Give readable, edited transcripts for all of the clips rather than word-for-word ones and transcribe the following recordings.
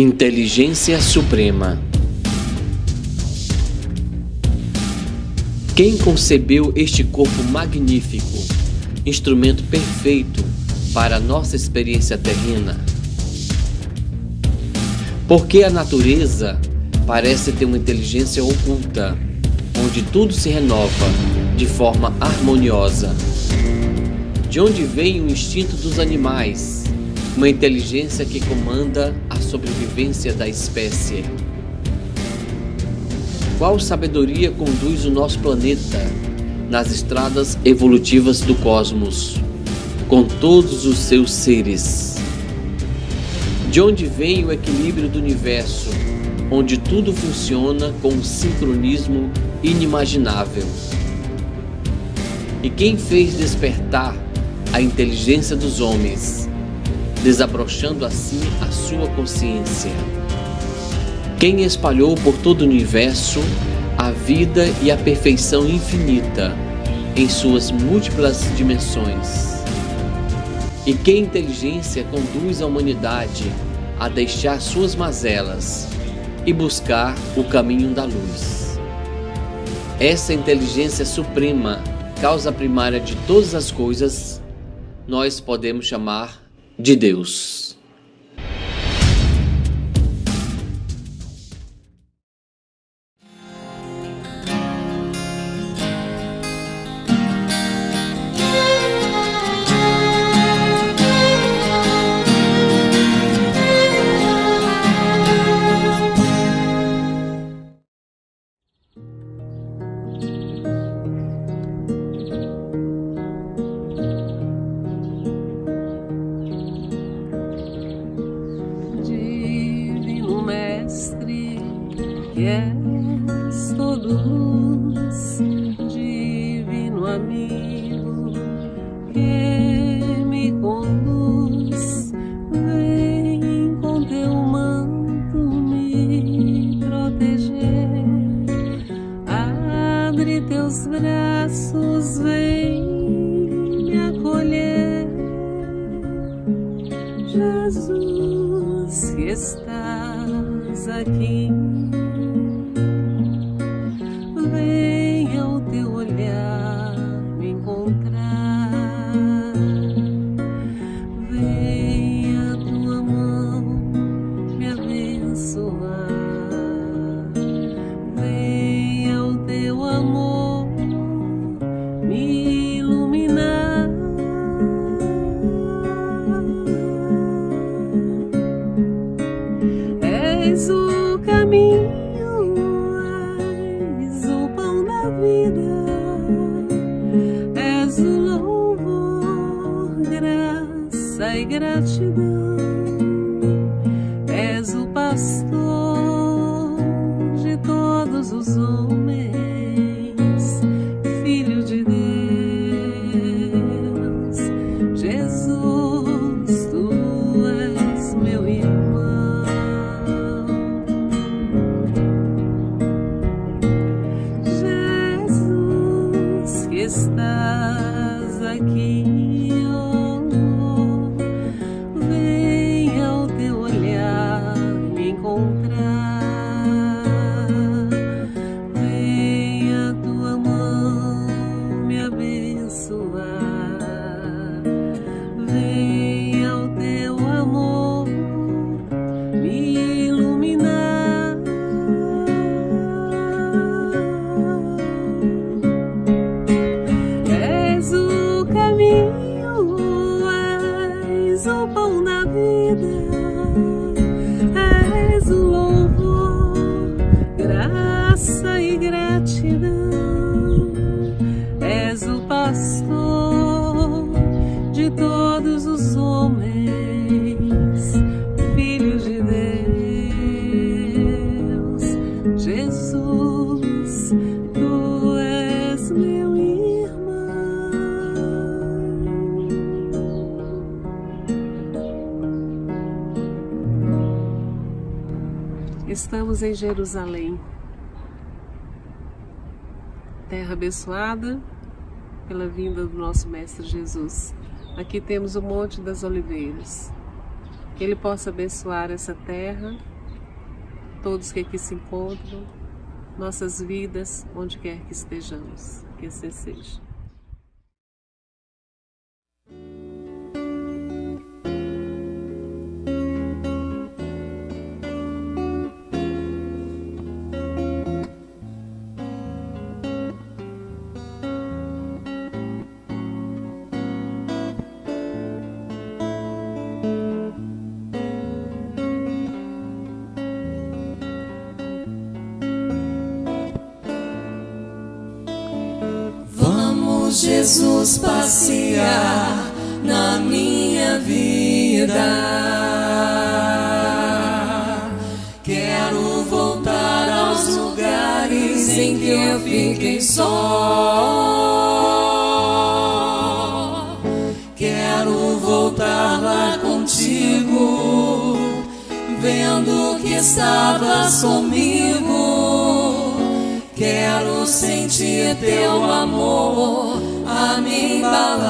Inteligência Suprema. Quem concebeu este corpo magnífico, instrumento perfeito para a nossa experiência terrena? Porque a natureza parece ter uma inteligência oculta, onde tudo se renova de forma harmoniosa. De onde vem o instinto dos animais, uma inteligência que comanda a sobrevivência da espécie? Qual sabedoria conduz o nosso planeta nas estradas evolutivas do cosmos, com todos os seus seres? De onde vem o equilíbrio do universo, onde tudo funciona com um sincronismo inimaginável? E quem fez despertar a inteligência dos homens, desabrochando assim a sua consciência? Quem espalhou por todo o universo a vida e a perfeição infinita em suas múltiplas dimensões? E que inteligência conduz a humanidade a deixar suas mazelas e buscar o caminho da luz? Essa inteligência suprema, causa primária de todas as coisas, nós podemos chamar de Deus. Que és todo luz, divino amigo, que me conduz, vem com teu manto me proteger, abre teus braços, vem me acolher, Jesus, que estás aqui. Venha o teu olhar me encontrar, venha a tua mão me abençoar, venha o teu amor me iluminar. És o caminho, és o louvor, graça e gratidão, és o pastor de todos os homens, Filho de Deus, Jesus, tu és meu irmão. Jesus, que estás aqui, oh, venha o teu olhar me encontrar, venha a tua mão me abençoar, venha o teu amor me iluminar. És o caminho, és o pão da vida, és o louvor, graça e gratidão, és o pastor de todos os homens, Filho de Deus, Jesus, tu és meu irmão. Estamos em Jerusalém, terra abençoada pela vinda do nosso Mestre Jesus. Aqui temos o Monte das Oliveiras. que Ele possa abençoar essa terra, todos que aqui se encontram, nossas vidas, onde quer que estejamos. Que assim seja. Jesus passear na minha vida. Quero voltar aos lugares em que eu fiquei só. Quero voltar lá contigo, vendo que estavas comigo. Quero sentir teu amor a me embalar.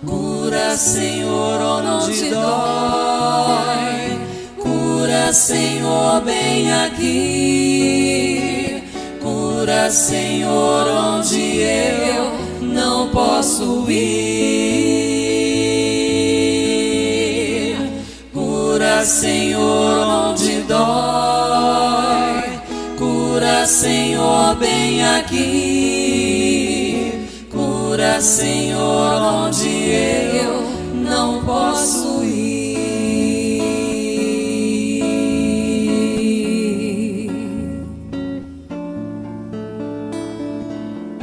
Cura, Senhor, onde dói. Cura, Senhor, bem aqui. Cura, Senhor, onde eu não posso ir. Cura, Senhor, onde dói. Cura, Senhor, bem aqui. Cura, Senhor, onde eu não posso ir.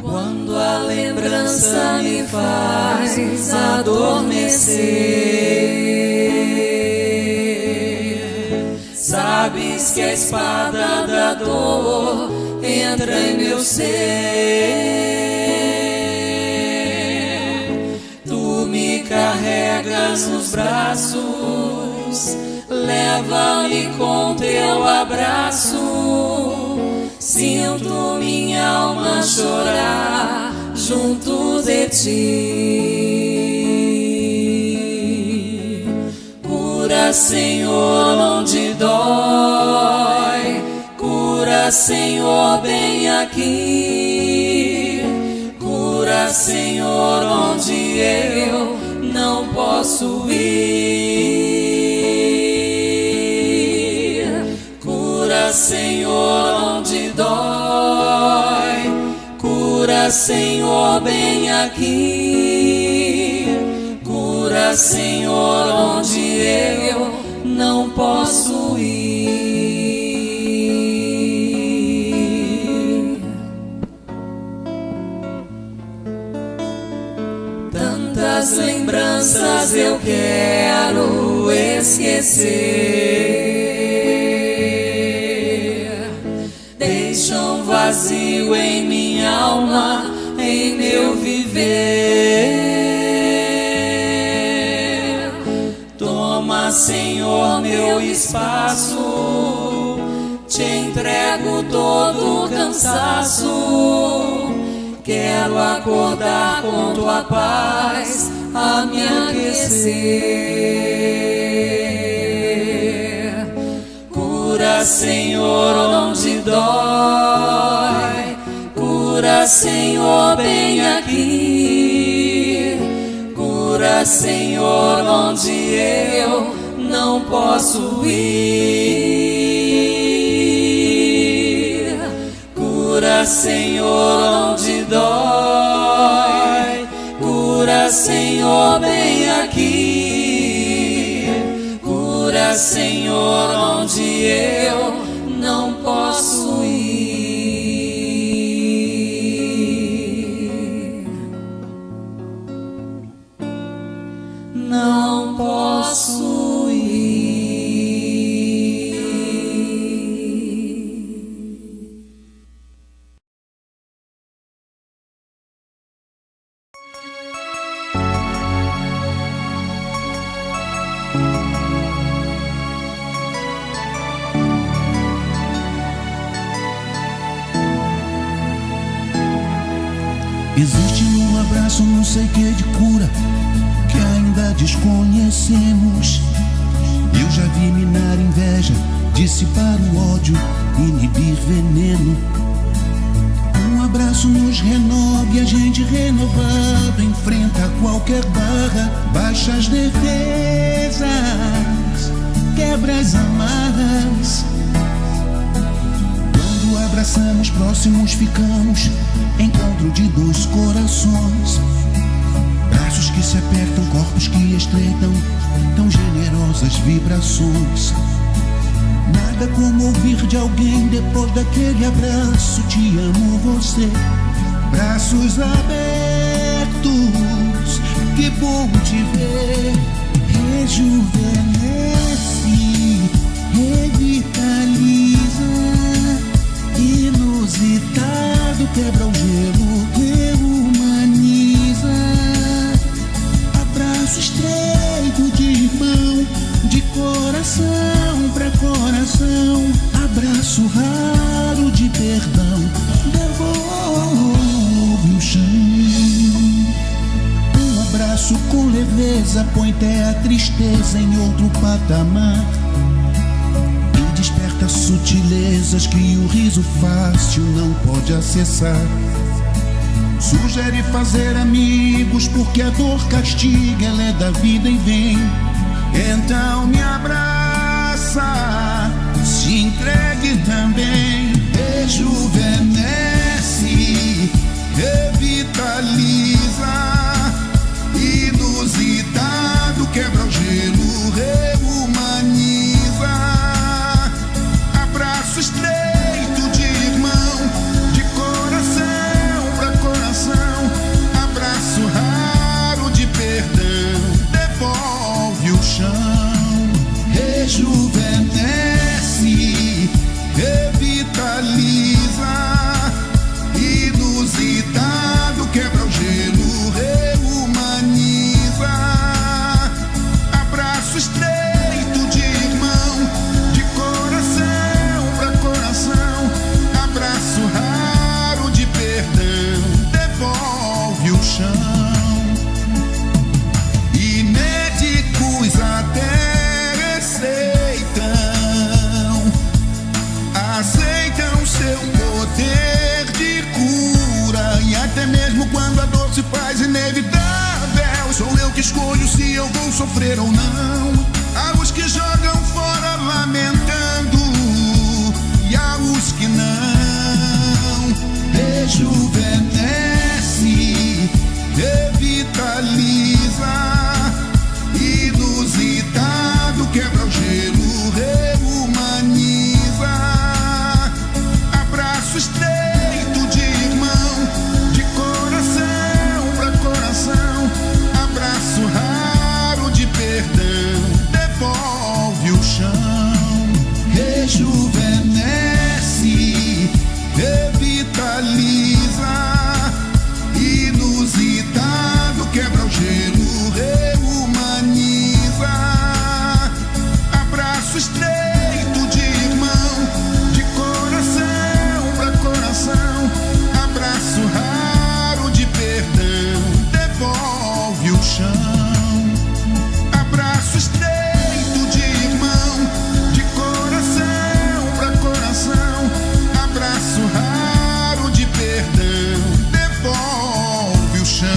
Quando a lembrança me faz adormecer, sabes que a espada da dor entra em meu ser. Tu me carregas nos braços, leva-me com teu abraço. Sinto minha alma chorar junto de ti. Cura, Senhor, onde dói. Cura, Senhor, bem aqui. Cura, Senhor, onde eu não posso ir. Cura, Senhor, onde dói. Cura, Senhor, bem aqui. Cura, Senhor, onde eu não posso ir. Tantas lembranças eu quero esquecer, deixam vazio em minha alma, em meu viver. Toma, Senhor, meu espaço, te entrego todo o cansaço. Quero acordar com tua paz a me aquecer. Cura, Senhor, onde dói. Cura, Senhor, bem aqui. Cura, Senhor, onde eu não posso ir. Cura, Senhor, onde dói. Cura, Senhor, bem aqui. Cura, Senhor, onde eu não posso ir. Não posso ir. Existe um abraço, não sei que de cura, nada desconhecemos. Eu já vi minar inveja, dissipar o ódio, inibir veneno. Um abraço nos renova e a gente renovado enfrenta qualquer barra. Baixa as defesas, quebra as amarras. Quando abraçamos, próximos ficamos, encontro de dois corações. Braços que se apertam, corpos que estreitam, tão generosas vibrações. Nada como ouvir de alguém depois daquele abraço: te amo, você. Braços abertos, que bom te ver. Rejuvenesce, revitaliza, inusitado, quebra o gelo, reumaniza. Abraço estreito de irmão, de coração pra coração. Abraço raro de perdão, devolve o chão. Um abraço com leveza põe até a tristeza em outro patamar e desperta sutilezas que o riso fácil não pode acessar. Sugere fazer amigos porque a dor castiga, ela é da vida e vem. Então me abraça, se entregue também. Rejuvenesce, revitaliza, inusitado, quebra o gelo, reumaniza. Abraço estreito de irmão, de coração pra coração. Abraço raro de perdão, devolve o chão. Rejuvenesce, revitaliza, inusitado, quebra o gelo, reumaniza. Abraço estreito de irmão, de coração pra coração. Abraço raro de perdão, devolve o chão. E médicos até aceitam seu poder de cura. E até mesmo quando a dor se faz inevitável, sou eu que escolho se eu vou sofrer ou não. Há os que jogam fora lamentando e há os que não. Rejuvenesce, revitaliza, inusitado, quebra o gelo, reumaniza. Abraço estreito de irmão, de coração pra coração. Abraço raro de perdão, devolve o chão. Rejuvenesce, revitaliza, inusitado, quebra o gelo, reumaniza. Abraço estreito de irmão, de coração pra coração. Abraço raro de perdão, devolve o chão. Abraço estreito de irmão, de coração pra coração. Abraço raro de perdão, devolve o chão.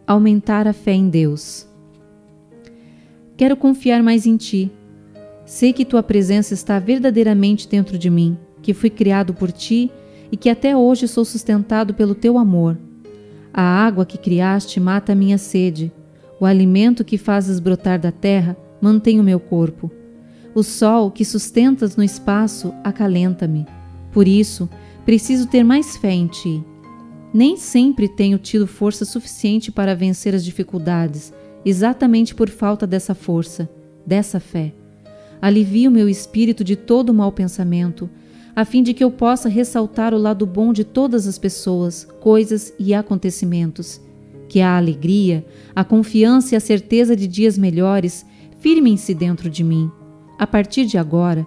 Aumentar a fé em Deus. Quero confiar mais em Ti. Sei que Tua presença está verdadeiramente dentro de mim, que fui criado por Ti e que até hoje sou sustentado pelo Teu amor. A água que criaste mata a minha sede. O alimento que fazes brotar da terra mantém o meu corpo. O sol que sustentas no espaço acalenta-me. Por isso, preciso ter mais fé em Ti. Nem sempre tenho tido força suficiente para vencer as dificuldades, exatamente por falta dessa força, dessa fé. Alivie o meu espírito de todo mau pensamento, a fim de que eu possa ressaltar o lado bom de todas as pessoas, coisas e acontecimentos. Que a alegria, a confiança e a certeza de dias melhores firmem-se dentro de mim. A partir de agora,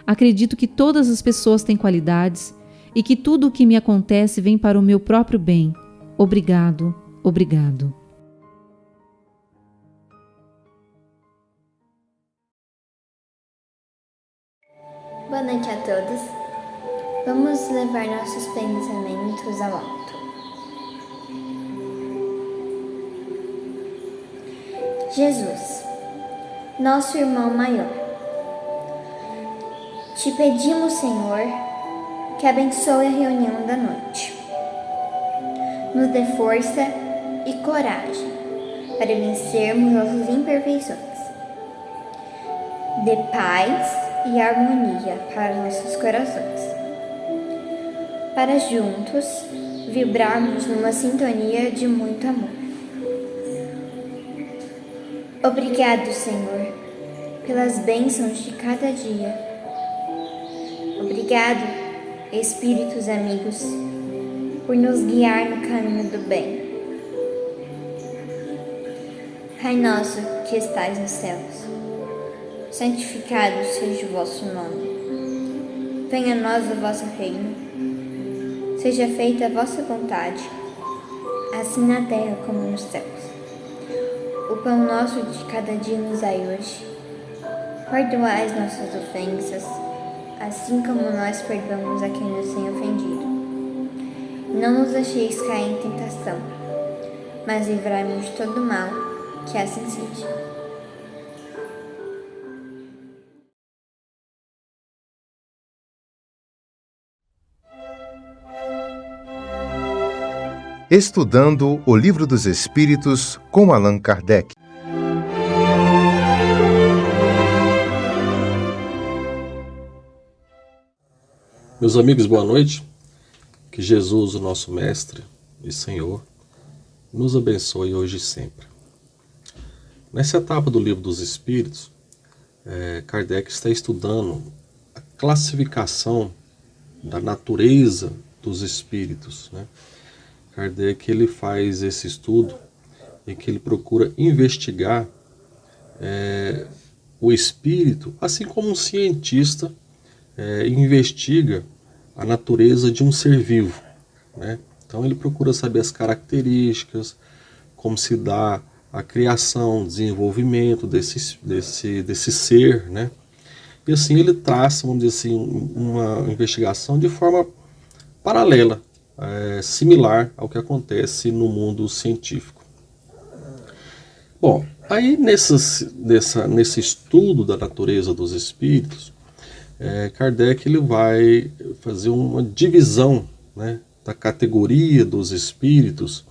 acredito que todas as pessoas têm qualidades e que tudo o que me acontece vem para o meu próprio bem. Obrigado, obrigado. Boa noite a todos. Vamos levar nossos pensamentos ao alto. Jesus, nosso irmão maior, te pedimos, Senhor, que abençoe a reunião da noite. Nos dê força e coragem para vencermos nossas imperfeições. Dê paz e harmonia para nossos corações, para juntos vibrarmos numa sintonia de muito amor. Obrigado, Senhor, pelas bênçãos de cada dia. Obrigado, Espíritos amigos, por nos guiar no caminho do bem. Pai nosso que estais nos céus, santificado seja o vosso nome. Venha a nós o vosso reino. Seja feita a vossa vontade, assim na terra como nos céus. O pão nosso de cada dia nos dai hoje. Perdoai as nossas ofensas, assim como nós perdoamos a quem nos tem ofendido. Não nos deixeis cair em tentação, mas livrai-nos de todo mal, que assim seja. Estudando o Livro dos Espíritos com Allan Kardec. Meus amigos, boa noite. Que Jesus, o nosso Mestre e Senhor, nos abençoe hoje e sempre. Nessa etapa do Livro dos Espíritos, Kardec está estudando a classificação da natureza dos espíritos, né? Kardec ele faz esse estudo em que ele procura investigar o espírito, assim como um cientista investiga a natureza de um ser vivo, né? Então ele procura saber as características, como se dá a criação, desenvolvimento desse ser, né? E assim ele traça, vamos dizer assim, uma investigação de forma paralela, similar ao que acontece no mundo científico. Bom, aí nesse estudo da natureza dos espíritos, Kardec ele vai fazer uma divisão, né, da categoria dos espíritos,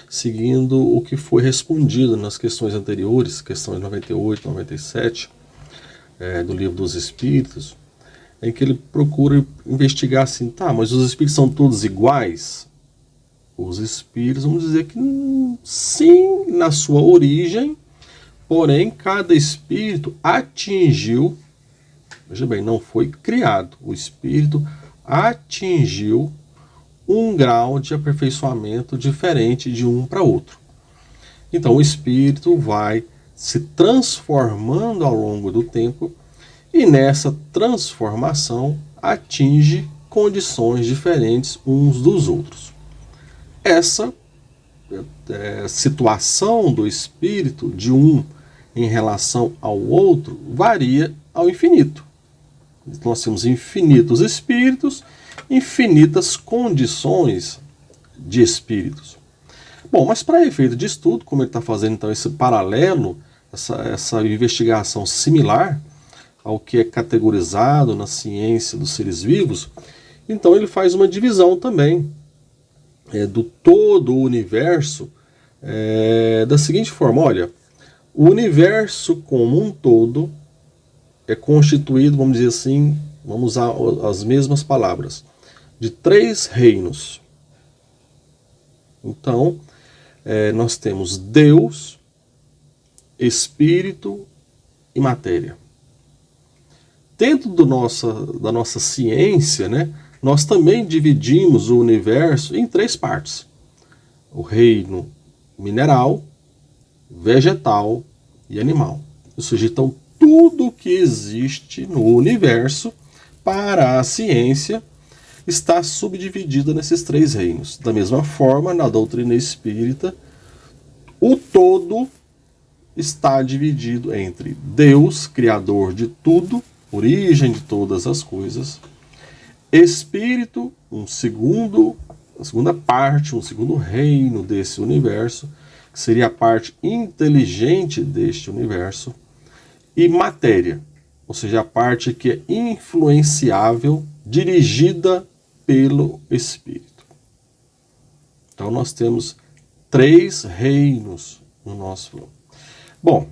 seguindo o que foi respondido nas questões anteriores, questões 98, 97, do Livro dos Espíritos, em que ele procura investigar assim, tá, mas os espíritos são todos iguais? Os espíritos, vamos dizer que sim, na sua origem, porém cada espírito atingiu, veja bem, não foi criado, o espírito atingiu um grau de aperfeiçoamento diferente de um para outro. Então o espírito vai se transformando ao longo do tempo e nessa transformação atinge condições diferentes uns dos outros. Essa situação do espírito de um em relação ao outro varia ao infinito. Nós temos infinitos espíritos, infinitas condições de espíritos. Bom, mas para efeito de estudo, como ele está fazendo então esse paralelo, essa investigação similar ao que é categorizado na ciência dos seres vivos, então ele faz uma divisão também do todo o universo da seguinte forma: olha, o universo como um todo é constituído, vamos dizer assim, vamos usar as mesmas palavras, de 3 reinos. Então, nós temos Deus, Espírito e matéria. Dentro da nossa ciência, né, nós também dividimos o universo em 3 partes. O reino mineral, vegetal e animal. Ou seja, então tudo que existe no universo, para a ciência, está subdividido nesses 3 reinos. Da mesma forma, na doutrina espírita, o todo está dividido entre Deus, criador de tudo, origem de todas as coisas, Espírito, a segunda parte, um segundo reino desse universo, que seria a parte inteligente deste universo, e matéria, ou seja, a parte que é influenciável, dirigida pelo Espírito. Então nós temos 3 reinos no nosso plano. Bom,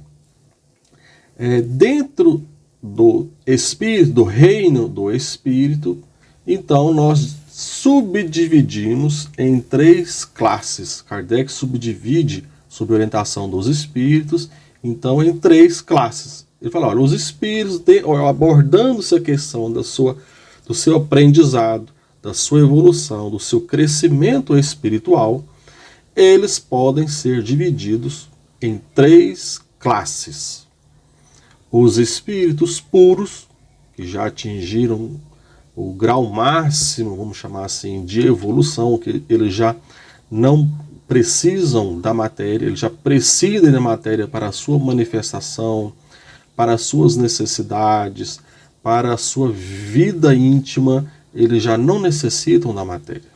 dentro do Espírito, do reino do Espírito, então nós subdividimos em 3 classes. Kardec subdivide, sob orientação dos espíritos, então em 3 classes. Ele fala, olha, os espíritos, abordando essa questão do seu aprendizado, da sua evolução, do seu crescimento espiritual, eles podem ser divididos em 3 classes. Os espíritos puros, que já atingiram o grau máximo, vamos chamar assim, de evolução, que eles já não precisam da matéria, eles já precisam da matéria para a sua manifestação, para as suas necessidades, para a sua vida íntima, eles já não necessitam da matéria.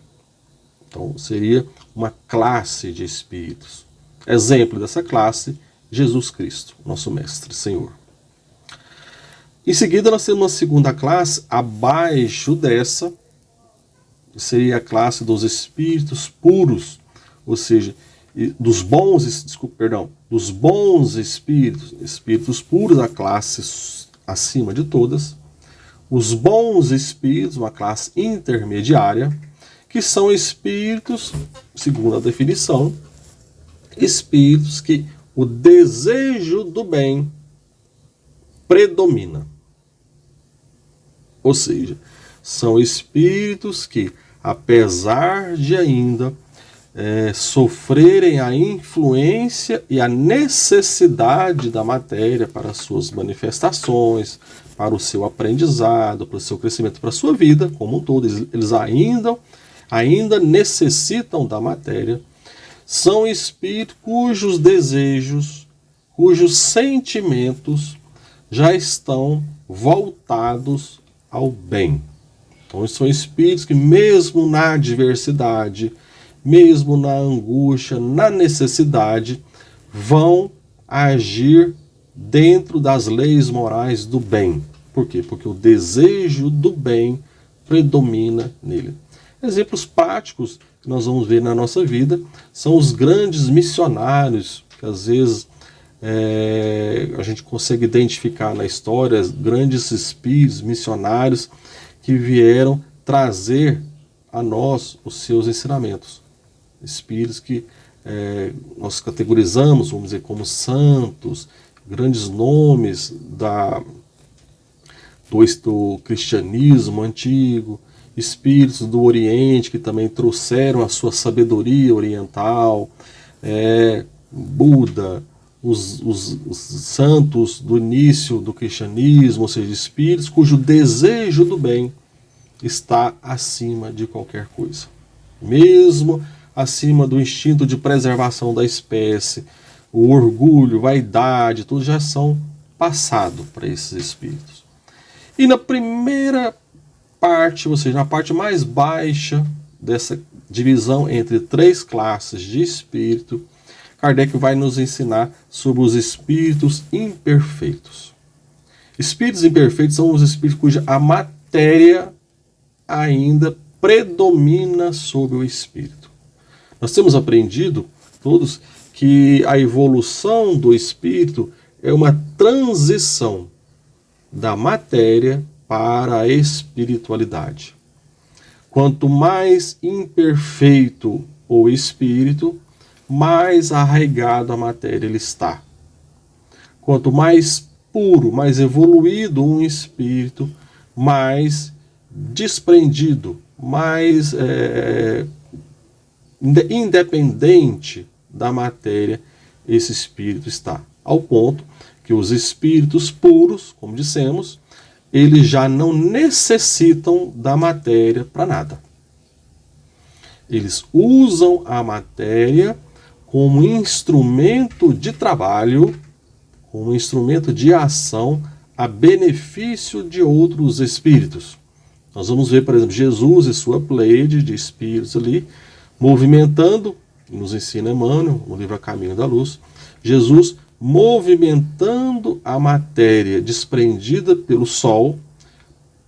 Então seria uma classe de espíritos. Exemplo dessa classe, Jesus Cristo, nosso Mestre, Senhor. Em seguida nós temos uma segunda classe, abaixo dessa, que seria a classe dos espíritos puros, ou seja, dos bons espíritos puros, a classe acima de todas, os bons espíritos, uma classe intermediária, que são espíritos, segundo a definição, espíritos que o desejo do bem predomina. Ou seja, são espíritos que, apesar de ainda sofrerem a influência e a necessidade da matéria para as suas manifestações, para o seu aprendizado, para o seu crescimento, para a sua vida como um todo, eles ainda necessitam da matéria, são espíritos cujos desejos, cujos sentimentos já estão voltados ao bem. Então, são espíritos que, mesmo na adversidade, mesmo na angústia, na necessidade, vão agir dentro das leis morais do bem. Por quê? Porque o desejo do bem predomina nele. Exemplos práticos que nós vamos ver na nossa vida são os grandes missionários, que às vezes a gente consegue identificar na história, grandes espíritos missionários que vieram trazer a nós os seus ensinamentos. Espíritos que nós categorizamos, vamos dizer, como santos, grandes nomes do cristianismo antigo, espíritos do Oriente que também trouxeram a sua sabedoria oriental, Buda, os santos do início do cristianismo, ou seja, espíritos cujo desejo do bem está acima de qualquer coisa. Mesmo acima do instinto de preservação da espécie, o orgulho, vaidade, tudo já são passado para esses espíritos. E na primeira parte, ou seja, na parte mais baixa dessa divisão entre 3 classes de espírito, Kardec vai nos ensinar sobre os espíritos imperfeitos. Espíritos imperfeitos são os espíritos cuja a matéria ainda predomina sobre o espírito. Nós temos aprendido, todos, que a evolução do espírito é uma transição da matéria para a espiritualidade. Quanto mais imperfeito ou espírito, mais arraigado à matéria ele está. Quanto mais puro, mais evoluído um espírito, mais desprendido, mais independente da matéria esse espírito está. Ao ponto que os espíritos puros, como dissemos, eles já não necessitam da matéria para nada. Eles usam a matéria como instrumento de trabalho, como instrumento de ação a benefício de outros espíritos. Nós vamos ver, por exemplo, Jesus e sua pleiade de espíritos ali, movimentando, nos ensina Emmanuel, no livro A Caminho da Luz, Jesus movimentando a matéria desprendida pelo Sol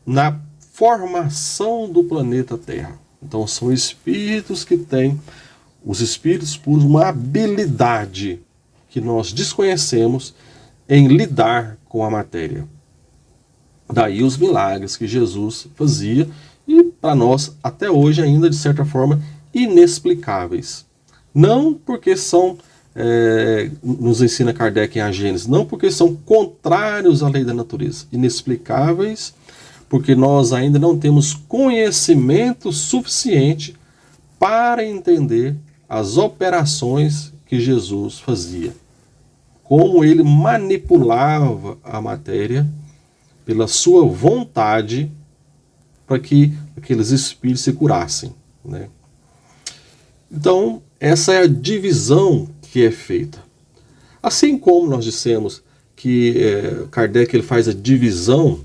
na formação do planeta Terra. Então são espíritos que têm, os espíritos puros, uma habilidade que nós desconhecemos em lidar com a matéria. Daí os milagres que Jesus fazia e para nós até hoje ainda de certa forma inexplicáveis. Não porque são, nos ensina Kardec em A Gênese, não porque são contrários à lei da natureza, inexplicáveis porque nós ainda não temos conhecimento suficiente para entender as operações que Jesus fazia. Como ele manipulava a matéria pela sua vontade para que aqueles espíritos se curassem, né? Então, essa é a divisão que é feita. Assim como nós dissemos que Kardec ele faz a divisão,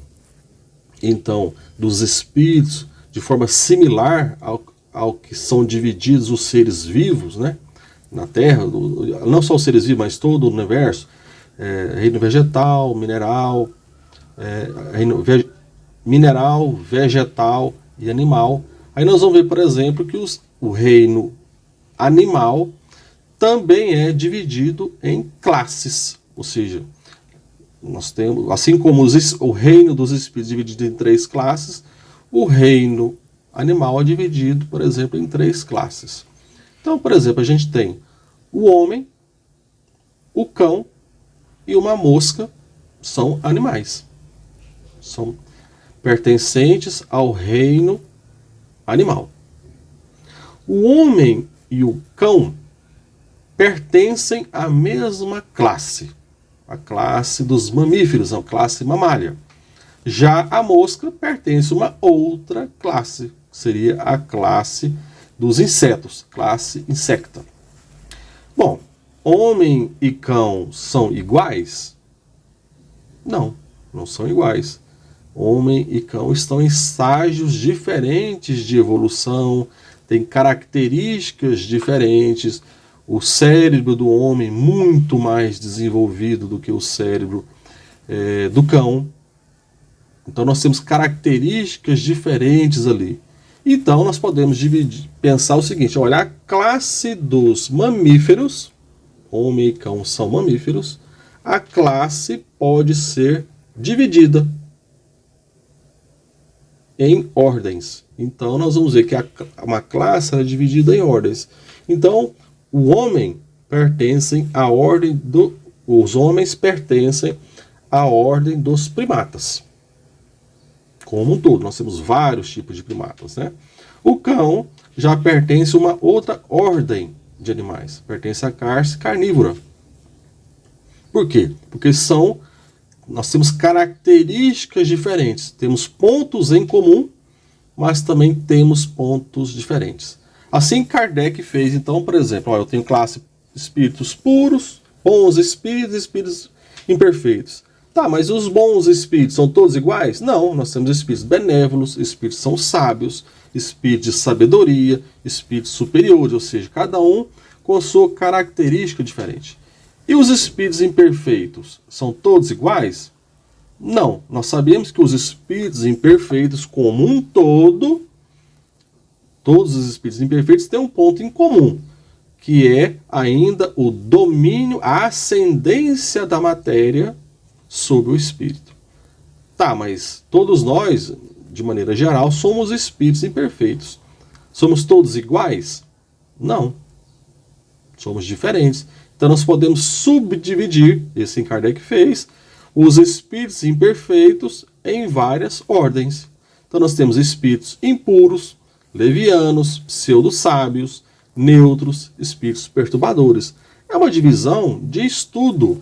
então, dos espíritos de forma similar ao que são divididos os seres vivos, né? Na Terra, não só os seres vivos, mas todo o universo, reino vegetal, mineral, mineral, vegetal e animal. Aí nós vamos ver, por exemplo, que o reino animal também é dividido em classes, ou seja, nós temos, assim como o reino dos espíritos é dividido em 3 classes, o reino animal é dividido, por exemplo, em 3 classes. Então, por exemplo, a gente tem o homem, o cão e uma mosca, são animais. São pertencentes ao reino animal. O homem e o cão pertencem à mesma classe, a classe dos mamíferos, a classe mamália. Já a mosca pertence a uma outra classe, que seria a classe dos insetos, classe insecta. Bom, homem e cão são iguais? Não, não são iguais. Homem e cão estão em estágios diferentes de evolução, têm características diferentes. O cérebro do homem muito mais desenvolvido do que o cérebro do cão. Então nós temos características diferentes ali. Então nós podemos pensar o seguinte: olha, a classe dos mamíferos, homem e cão são mamíferos, a classe pode ser dividida em ordens. Então nós vamos ver que uma classe é dividida em ordens. Então o homem pertencem à ordem os homens pertencem à ordem dos primatas. Como um todo, nós temos vários tipos de primatas, né? O cão já pertence a uma outra ordem de animais, pertence à classe carnívora. Por quê? Porque nós temos características diferentes, temos pontos em comum, mas também temos pontos diferentes. Assim Kardec fez, então, por exemplo, eu tenho classe espíritos puros, bons espíritos, espíritos imperfeitos. Tá, mas os bons espíritos são todos iguais? Não, nós temos espíritos benévolos, espíritos são sábios, espíritos de sabedoria, espíritos superiores, ou seja, cada um com a sua característica diferente. E os espíritos imperfeitos são todos iguais? Não, nós sabemos que os espíritos imperfeitos como um todo, todos os espíritos imperfeitos têm um ponto em comum, que é ainda o domínio, a ascendência da matéria sobre o espírito. Tá, mas todos nós, de maneira geral, somos espíritos imperfeitos. Somos todos iguais? Não. Somos diferentes. Então nós podemos subdividir, esse Kardec fez, os espíritos imperfeitos em várias ordens. Então nós temos espíritos impuros, levianos, pseudo-sábios, neutros, espíritos perturbadores. É uma divisão de estudo,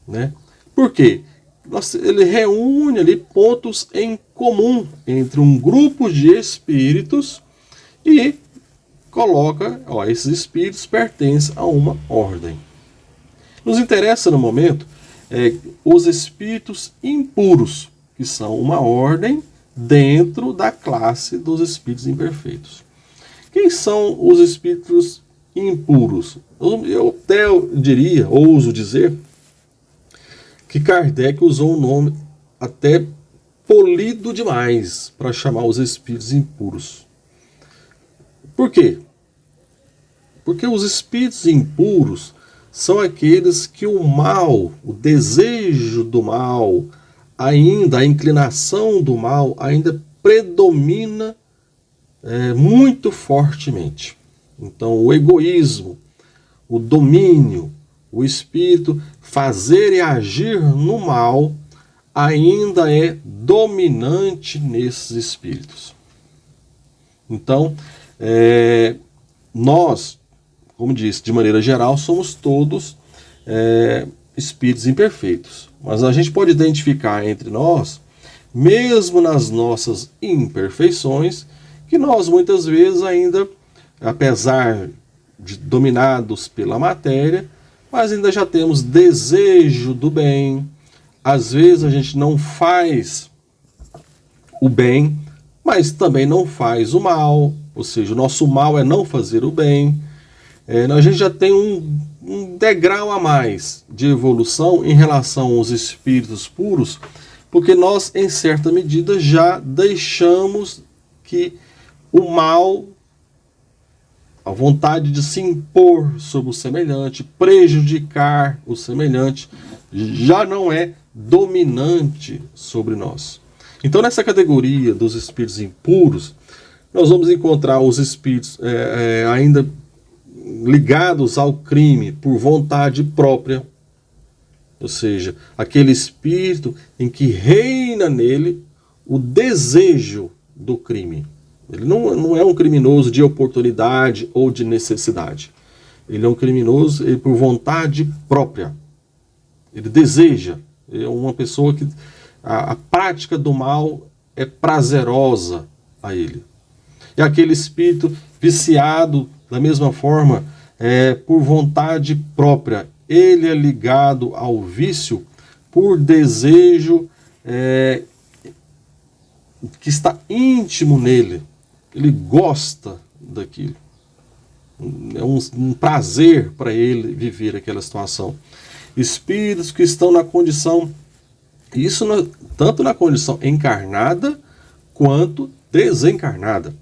né? Por quê? Ele reúne ali pontos em comum entre um grupo de espíritos e coloca, esses espíritos pertencem a uma ordem. Nos interessa no momento os espíritos impuros, que são uma ordem dentro da classe dos espíritos imperfeitos. Quem são os espíritos impuros? Eu até diria, ouso dizer, que Kardec usou um nome até polido demais para chamar os espíritos impuros. Por quê? Porque os espíritos impuros são aqueles que o mal, o desejo do mal, ainda a inclinação do mal, ainda predomina muito fortemente. Então, o egoísmo, o domínio, o espírito fazer e agir no mal ainda é dominante nesses espíritos. Então, nós, como disse, de maneira geral, somos todos espíritos imperfeitos. Mas a gente pode identificar entre nós, mesmo nas nossas imperfeições, que nós muitas vezes ainda, apesar de dominados pela matéria, mas ainda já temos desejo do bem. Às vezes a gente não faz o bem, mas também não faz o mal. Ou seja, o nosso mal é não fazer o bem. A gente já tem um degrau a mais de evolução em relação aos espíritos puros, porque nós, em certa medida, já deixamos que o mal, a vontade de se impor sobre o semelhante, prejudicar o semelhante, já não é dominante sobre nós. Então, nessa categoria dos espíritos impuros, nós vamos encontrar os espíritos ainda ligados ao crime por vontade própria, ou seja, aquele espírito em que reina nele o desejo do crime. Ele não é um criminoso de oportunidade ou de necessidade. Ele é um criminoso por vontade própria. Ele deseja. É uma pessoa que a prática do mal é prazerosa a ele. E aquele espírito viciado, da mesma forma, por vontade própria. Ele é ligado ao vício por desejo que está íntimo nele. Ele gosta daquilo. É um prazer para ele viver aquela situação. Espíritos que estão na condição, isso tanto na condição encarnada quanto desencarnada.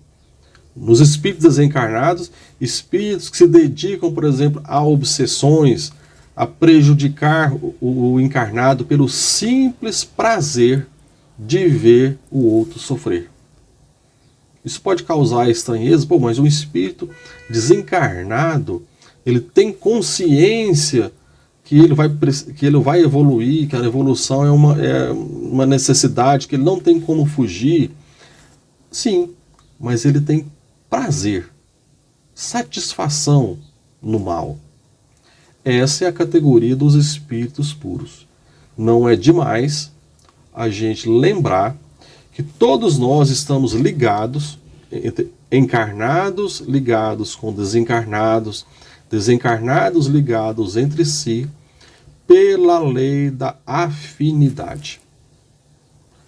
Nos espíritos desencarnados, espíritos que se dedicam, por exemplo, a obsessões, a prejudicar o encarnado pelo simples prazer de ver o outro sofrer. Isso pode causar estranheza, mas um espírito desencarnado, ele tem consciência que ele vai evoluir, que a evolução é uma necessidade, que ele não tem como fugir. Sim, mas ele tem prazer, satisfação no mal. Essa é a categoria dos espíritos puros. Não é demais a gente lembrar que todos nós estamos ligados, encarnados ligados com desencarnados, desencarnados ligados entre si, pela lei da afinidade.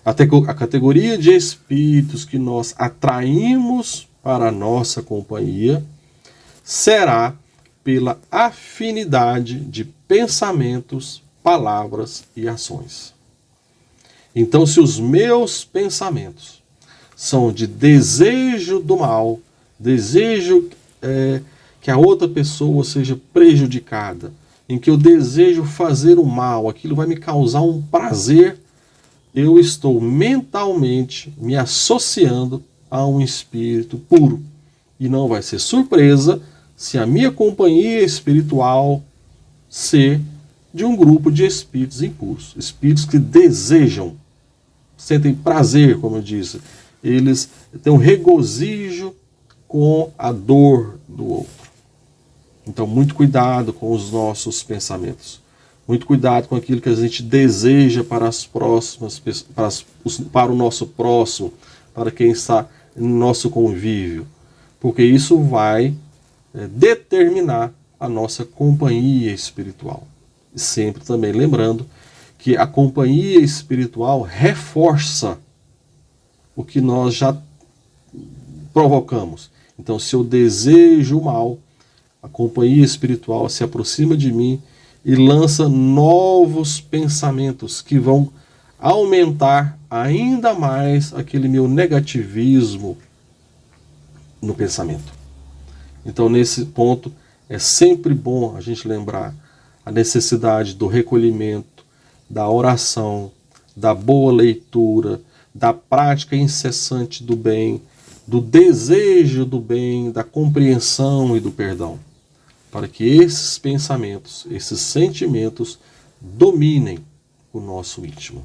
A categoria de espíritos que nós atraímos para a nossa companhia será pela afinidade de pensamentos, palavras e ações. Então, se os meus pensamentos são de desejo do mal, desejo que a outra pessoa seja prejudicada, em que eu desejo fazer o mal, aquilo vai me causar um prazer, eu estou mentalmente me associando a um espírito puro. E não vai ser surpresa se a minha companhia espiritual ser de um grupo de espíritos impuros, espíritos que desejam, sentem prazer, como eu disse, eles têm um regozijo com a dor do outro. Então, muito cuidado com os nossos pensamentos, muito cuidado com aquilo que a gente deseja para as próximas, para o nosso próximo, para quem está no nosso convívio, porque isso vai determinar a nossa companhia espiritual. E sempre também lembrando que a companhia espiritual reforça o que nós já provocamos. Então, se eu desejo o mal, a companhia espiritual se aproxima de mim e lança novos pensamentos que vão aumentar ainda mais aquele meu negativismo no pensamento. Então, nesse ponto, é sempre bom a gente lembrar a necessidade do recolhimento, da oração, da boa leitura, da prática incessante do bem, do desejo do bem, da compreensão e do perdão, para que esses pensamentos, esses sentimentos dominem o nosso íntimo.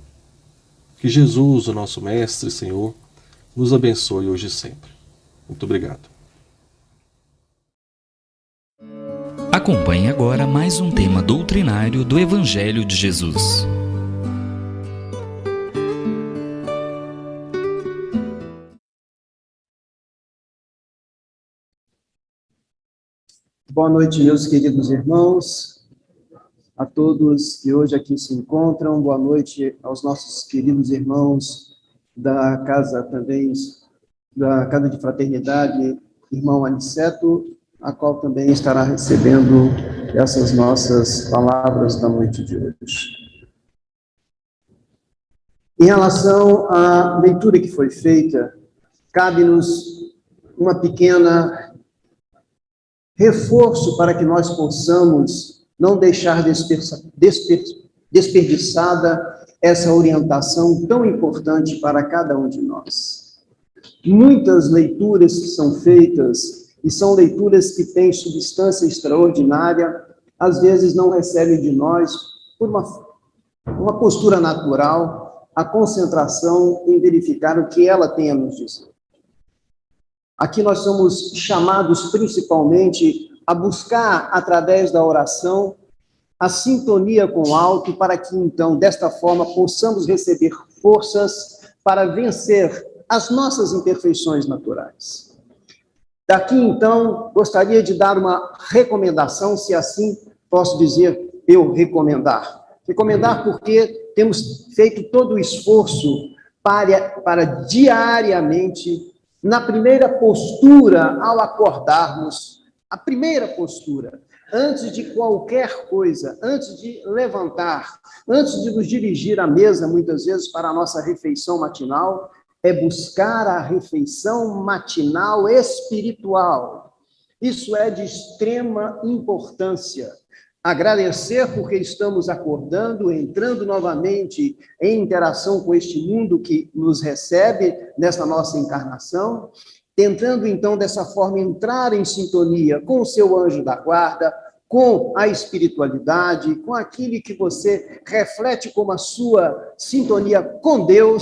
Que Jesus, o nosso Mestre e Senhor, nos abençoe hoje e sempre. Muito obrigado. Acompanhe agora mais um tema doutrinário do Evangelho de Jesus. Boa noite, meus queridos irmãos, a todos que hoje aqui se encontram. Boa noite aos nossos queridos irmãos da casa também, da Casa de Fraternidade, irmão Aniceto, a qual também estará recebendo essas nossas palavras da noite de hoje. Em relação à leitura que foi feita, cabe-nos uma pequena reforço para que nós possamos não deixar desperdiçada essa orientação tão importante para cada um de nós. Muitas leituras que são feitas, e são leituras que têm substância extraordinária, às vezes não recebem de nós, por uma postura natural, a concentração em verificar o que ela tem a nos dizer. Aqui nós somos chamados principalmente a buscar, através da oração, a sintonia com o alto, para que então, desta forma, possamos receber forças para vencer as nossas imperfeições naturais. Daqui, então, gostaria de dar uma recomendação, se assim posso dizer, eu recomendar. Recomendar porque temos feito todo o esforço para diariamente, na primeira postura, ao acordarmos, a primeira postura, antes de qualquer coisa, antes de levantar, antes de nos dirigir à mesa, muitas vezes, para a nossa refeição matinal, é buscar a refeição matinal espiritual. Isso é de extrema importância. Agradecer porque estamos acordando, entrando novamente em interação com este mundo que nos recebe nessa nossa encarnação, tentando então dessa forma entrar em sintonia com o seu anjo da guarda, com a espiritualidade, com aquilo que você reflete como a sua sintonia com Deus,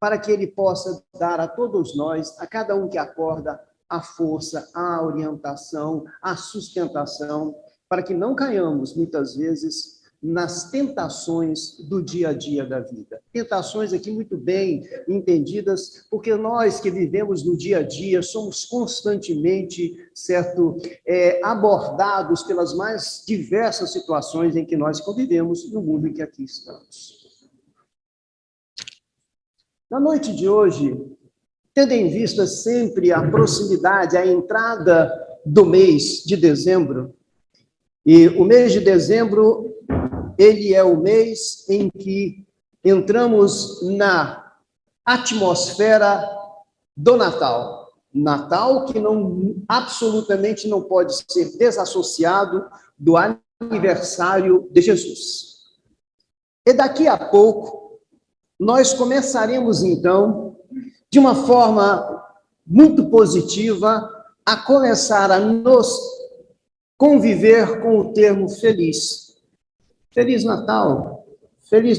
para que Ele possa dar a todos nós, a cada um que acorda, a força, a orientação, a sustentação, para que não caiamos, muitas vezes, nas tentações do dia a dia da vida. Tentações aqui muito bem entendidas, porque nós que vivemos no dia a dia somos constantemente, abordados pelas mais diversas situações em que nós convivemos no mundo em que aqui estamos. Na noite de hoje, tendo em vista sempre a proximidade, a entrada do mês de dezembro, e o mês de dezembro, ele é o mês em que entramos na atmosfera do Natal. Natal que absolutamente não pode ser desassociado do aniversário de Jesus. E daqui a pouco, nós começaremos, então, de uma forma muito positiva, a começar a nos conviver com o termo feliz. Feliz Natal, Feliz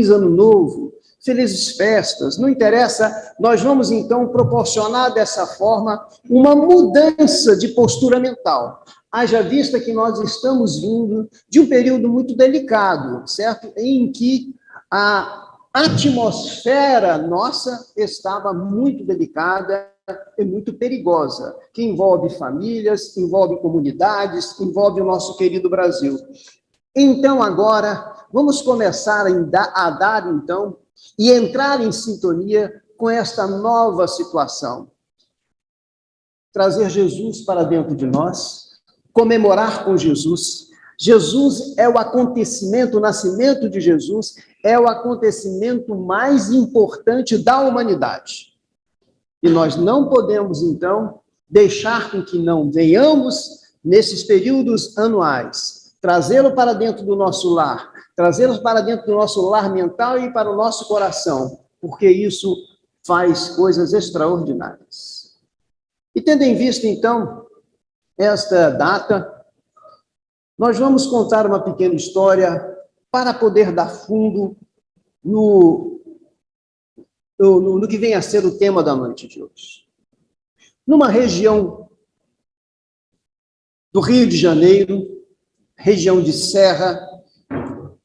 Ano Novo, felizes festas, não interessa, nós vamos então proporcionar dessa forma uma mudança de postura mental. Haja vista que nós estamos vindo de um período muito delicado, certo? Em que a atmosfera nossa estava muito delicada e muito perigosa, que envolve famílias, envolve comunidades, envolve o nosso querido Brasil. Então, agora, vamos começar a dar, então, e entrar em sintonia com esta nova situação. Trazer Jesus para dentro de nós, comemorar com Jesus. Jesus é o acontecimento, o nascimento de Jesus é o acontecimento mais importante da humanidade. E nós não podemos, então, deixar com que não venhamos, nesses períodos anuais, trazê-lo para dentro do nosso lar, trazê-los para dentro do nosso lar mental e para o nosso coração, porque isso faz coisas extraordinárias. E tendo em vista, então, esta data, nós vamos contar uma pequena história para poder dar fundo no que vem a ser o tema da noite de hoje. Numa região do Rio de Janeiro, região de Serra,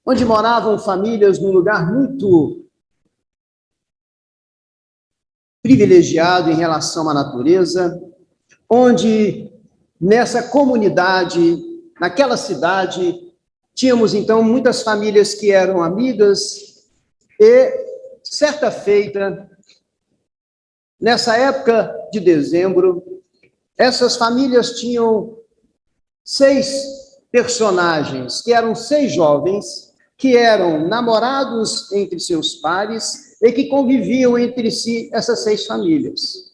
onde moravam famílias num lugar muito privilegiado em relação à natureza, onde nessa comunidade, naquela cidade, tínhamos então muitas famílias que eram amigas e, certa feita, nessa época de dezembro, essas famílias tinham 6 personagens, que eram 6 jovens, que eram namorados entre seus pares e que conviviam entre si essas 6 famílias.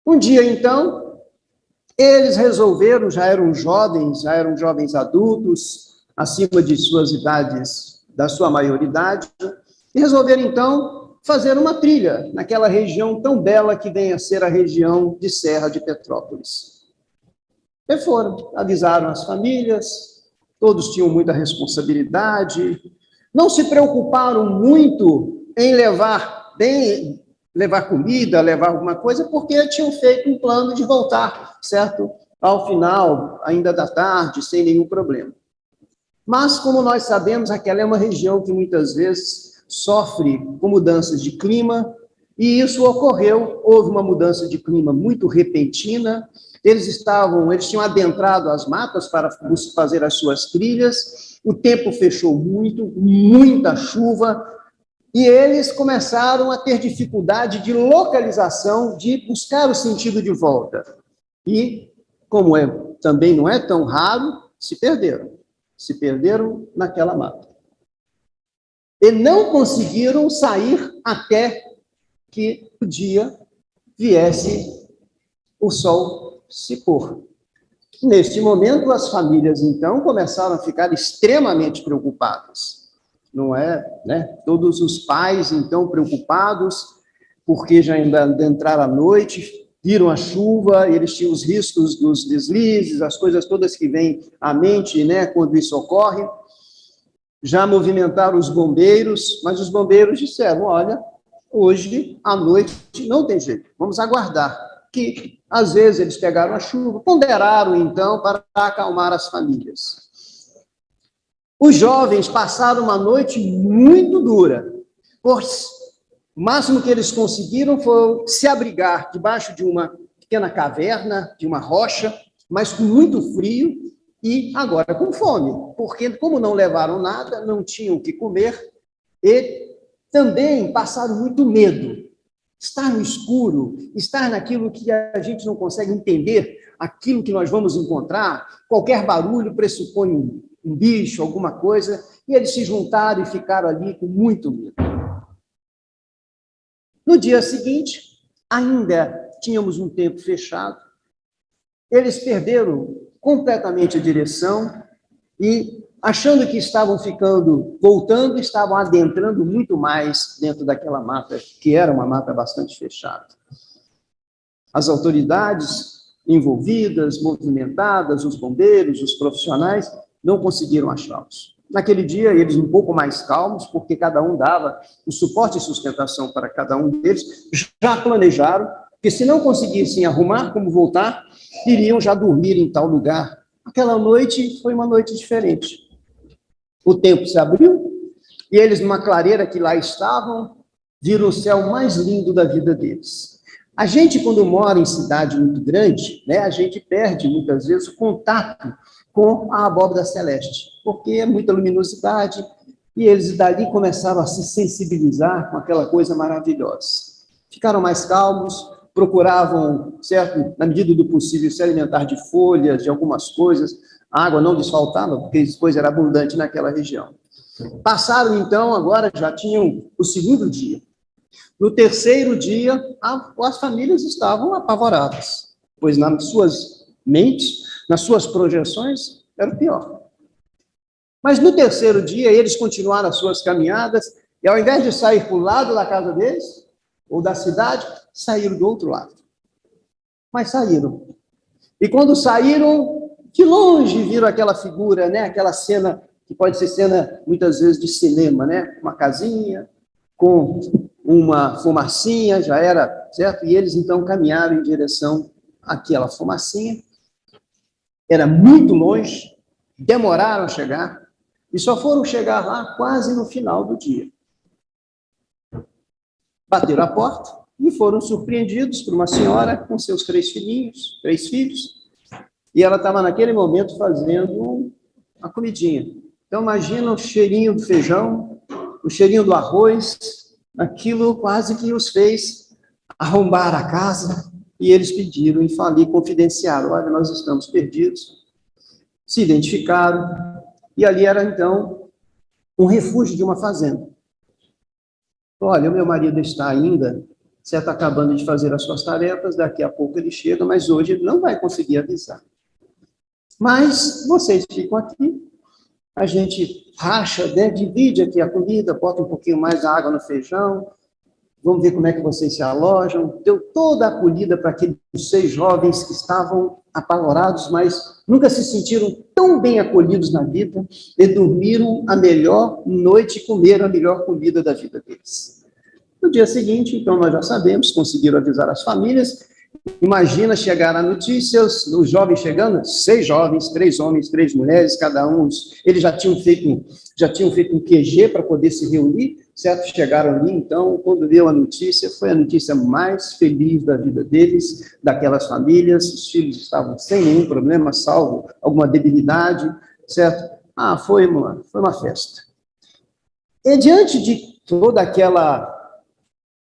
Um dia, então, eles resolveram, já eram jovens adultos, acima de suas idades, da sua maioridade, e resolveram, então, fazer uma trilha naquela região tão bela que vem a ser a região de Serra de Petrópolis. E foram, avisaram as famílias, todos tinham muita responsabilidade, não se preocuparam muito em levar comida, levar alguma coisa, porque tinham feito um plano de voltar, certo? Ao final, ainda da tarde, sem nenhum problema. Mas, como nós sabemos, aquela é uma região que muitas vezes sofre com mudanças de clima, e isso ocorreu, houve uma mudança de clima muito repentina. Eles tinham adentrado as matas para fazer as suas trilhas, o tempo fechou muito, muita chuva, e eles começaram a ter dificuldade de localização, de buscar o sentido de volta. E, como também não é tão raro, se perderam naquela mata. E não conseguiram sair até que o dia viesse o sol se pôr. Neste momento, as famílias, então, começaram a ficar extremamente preocupadas. Não é, né? Todos os pais, então, preocupados, porque já entraram à noite, viram a chuva, eles tinham os riscos dos deslizes, as coisas todas que vêm à mente, né, quando isso ocorre. Já movimentaram os bombeiros, mas os bombeiros disseram, olha, hoje, à noite, não tem jeito, vamos aguardar. Que, às vezes, eles pegaram a chuva, ponderaram, então, para acalmar as famílias. Os jovens passaram uma noite muito dura, pois o máximo que eles conseguiram foi se abrigar debaixo de uma pequena caverna, de uma rocha, mas com muito frio e agora com fome, porque como não levaram nada, não tinham o que comer e também passaram muito medo. Estar no escuro, estar naquilo que a gente não consegue entender, aquilo que nós vamos encontrar, qualquer barulho pressupõe um bicho, alguma coisa, e eles se juntaram e ficaram ali com muito medo. No dia seguinte, ainda tínhamos um tempo fechado, eles perderam completamente a direção e, achando que estavam voltando, estavam adentrando muito mais dentro daquela mata, que era uma mata bastante fechada. As autoridades envolvidas, movimentadas, os bombeiros, os profissionais, não conseguiram achá-los. Naquele dia, eles um pouco mais calmos, porque cada um dava o suporte e sustentação para cada um deles, já planejaram que se não conseguissem arrumar como voltar, iriam já dormir em tal lugar. Aquela noite foi uma noite diferente. O tempo se abriu, e eles, numa clareira que lá estavam, viram o céu mais lindo da vida deles. A gente, quando mora em cidade muito grande, né, a gente perde, muitas vezes, o contato com a abóbora celeste, porque é muita luminosidade, e eles dali começaram a se sensibilizar com aquela coisa maravilhosa. Ficaram mais calmos, procuravam, certo, na medida do possível, se alimentar de folhas, de algumas coisas. A água não lhes faltava, porque depois era abundante naquela região. Passaram, então, agora já tinham o segundo dia. No terceiro dia, as famílias estavam apavoradas, pois nas suas mentes, nas suas projeções, era o pior. Mas no terceiro dia, eles continuaram as suas caminhadas, e ao invés de sair para o lado da casa deles, ou da cidade, saíram do outro lado. Mas saíram. E quando saíram, de longe viram aquela figura, né? Aquela cena, que pode ser cena, muitas vezes, de cinema, né? Uma casinha, com uma fumacinha, já era, certo? E eles, então, caminharam em direção àquela fumacinha. Era muito longe, demoraram a chegar, e só foram chegar lá quase no final do dia. Bateram a porta e foram surpreendidos por uma senhora com seus 3 filhos, e ela estava naquele momento fazendo a comidinha. Então, imagina o cheirinho do feijão, o cheirinho do arroz, aquilo quase que os fez arrombar a casa, e eles pediram e confidenciaram: olha, nós estamos perdidos. Se identificaram, e ali era, então, um refúgio de uma fazenda. Olha, o meu marido está ainda, certo, acabando de fazer as suas tarefas, daqui a pouco ele chega, mas hoje ele não vai conseguir avisar. Mas vocês ficam aqui, a gente racha, né, divide aqui a comida, bota um pouquinho mais de água no feijão, vamos ver como é que vocês se alojam. Deu toda a acolhida para aqueles 6 jovens que estavam apavorados, mas nunca se sentiram tão bem acolhidos na vida, e dormiram a melhor noite e comeram a melhor comida da vida deles. No dia seguinte, então, nós já sabemos, conseguiram avisar as famílias. Imagina chegar a notícia, os jovens chegando, 6 jovens, 3 homens, 3 mulheres, cada um. Eles já tinham feito um QG para poder se reunir, certo? Chegaram ali, então, quando veio a notícia, foi a notícia mais feliz da vida deles, daquelas famílias. Os filhos estavam sem nenhum problema, salvo alguma debilidade, certo? Foi uma festa. E diante de toda aquela,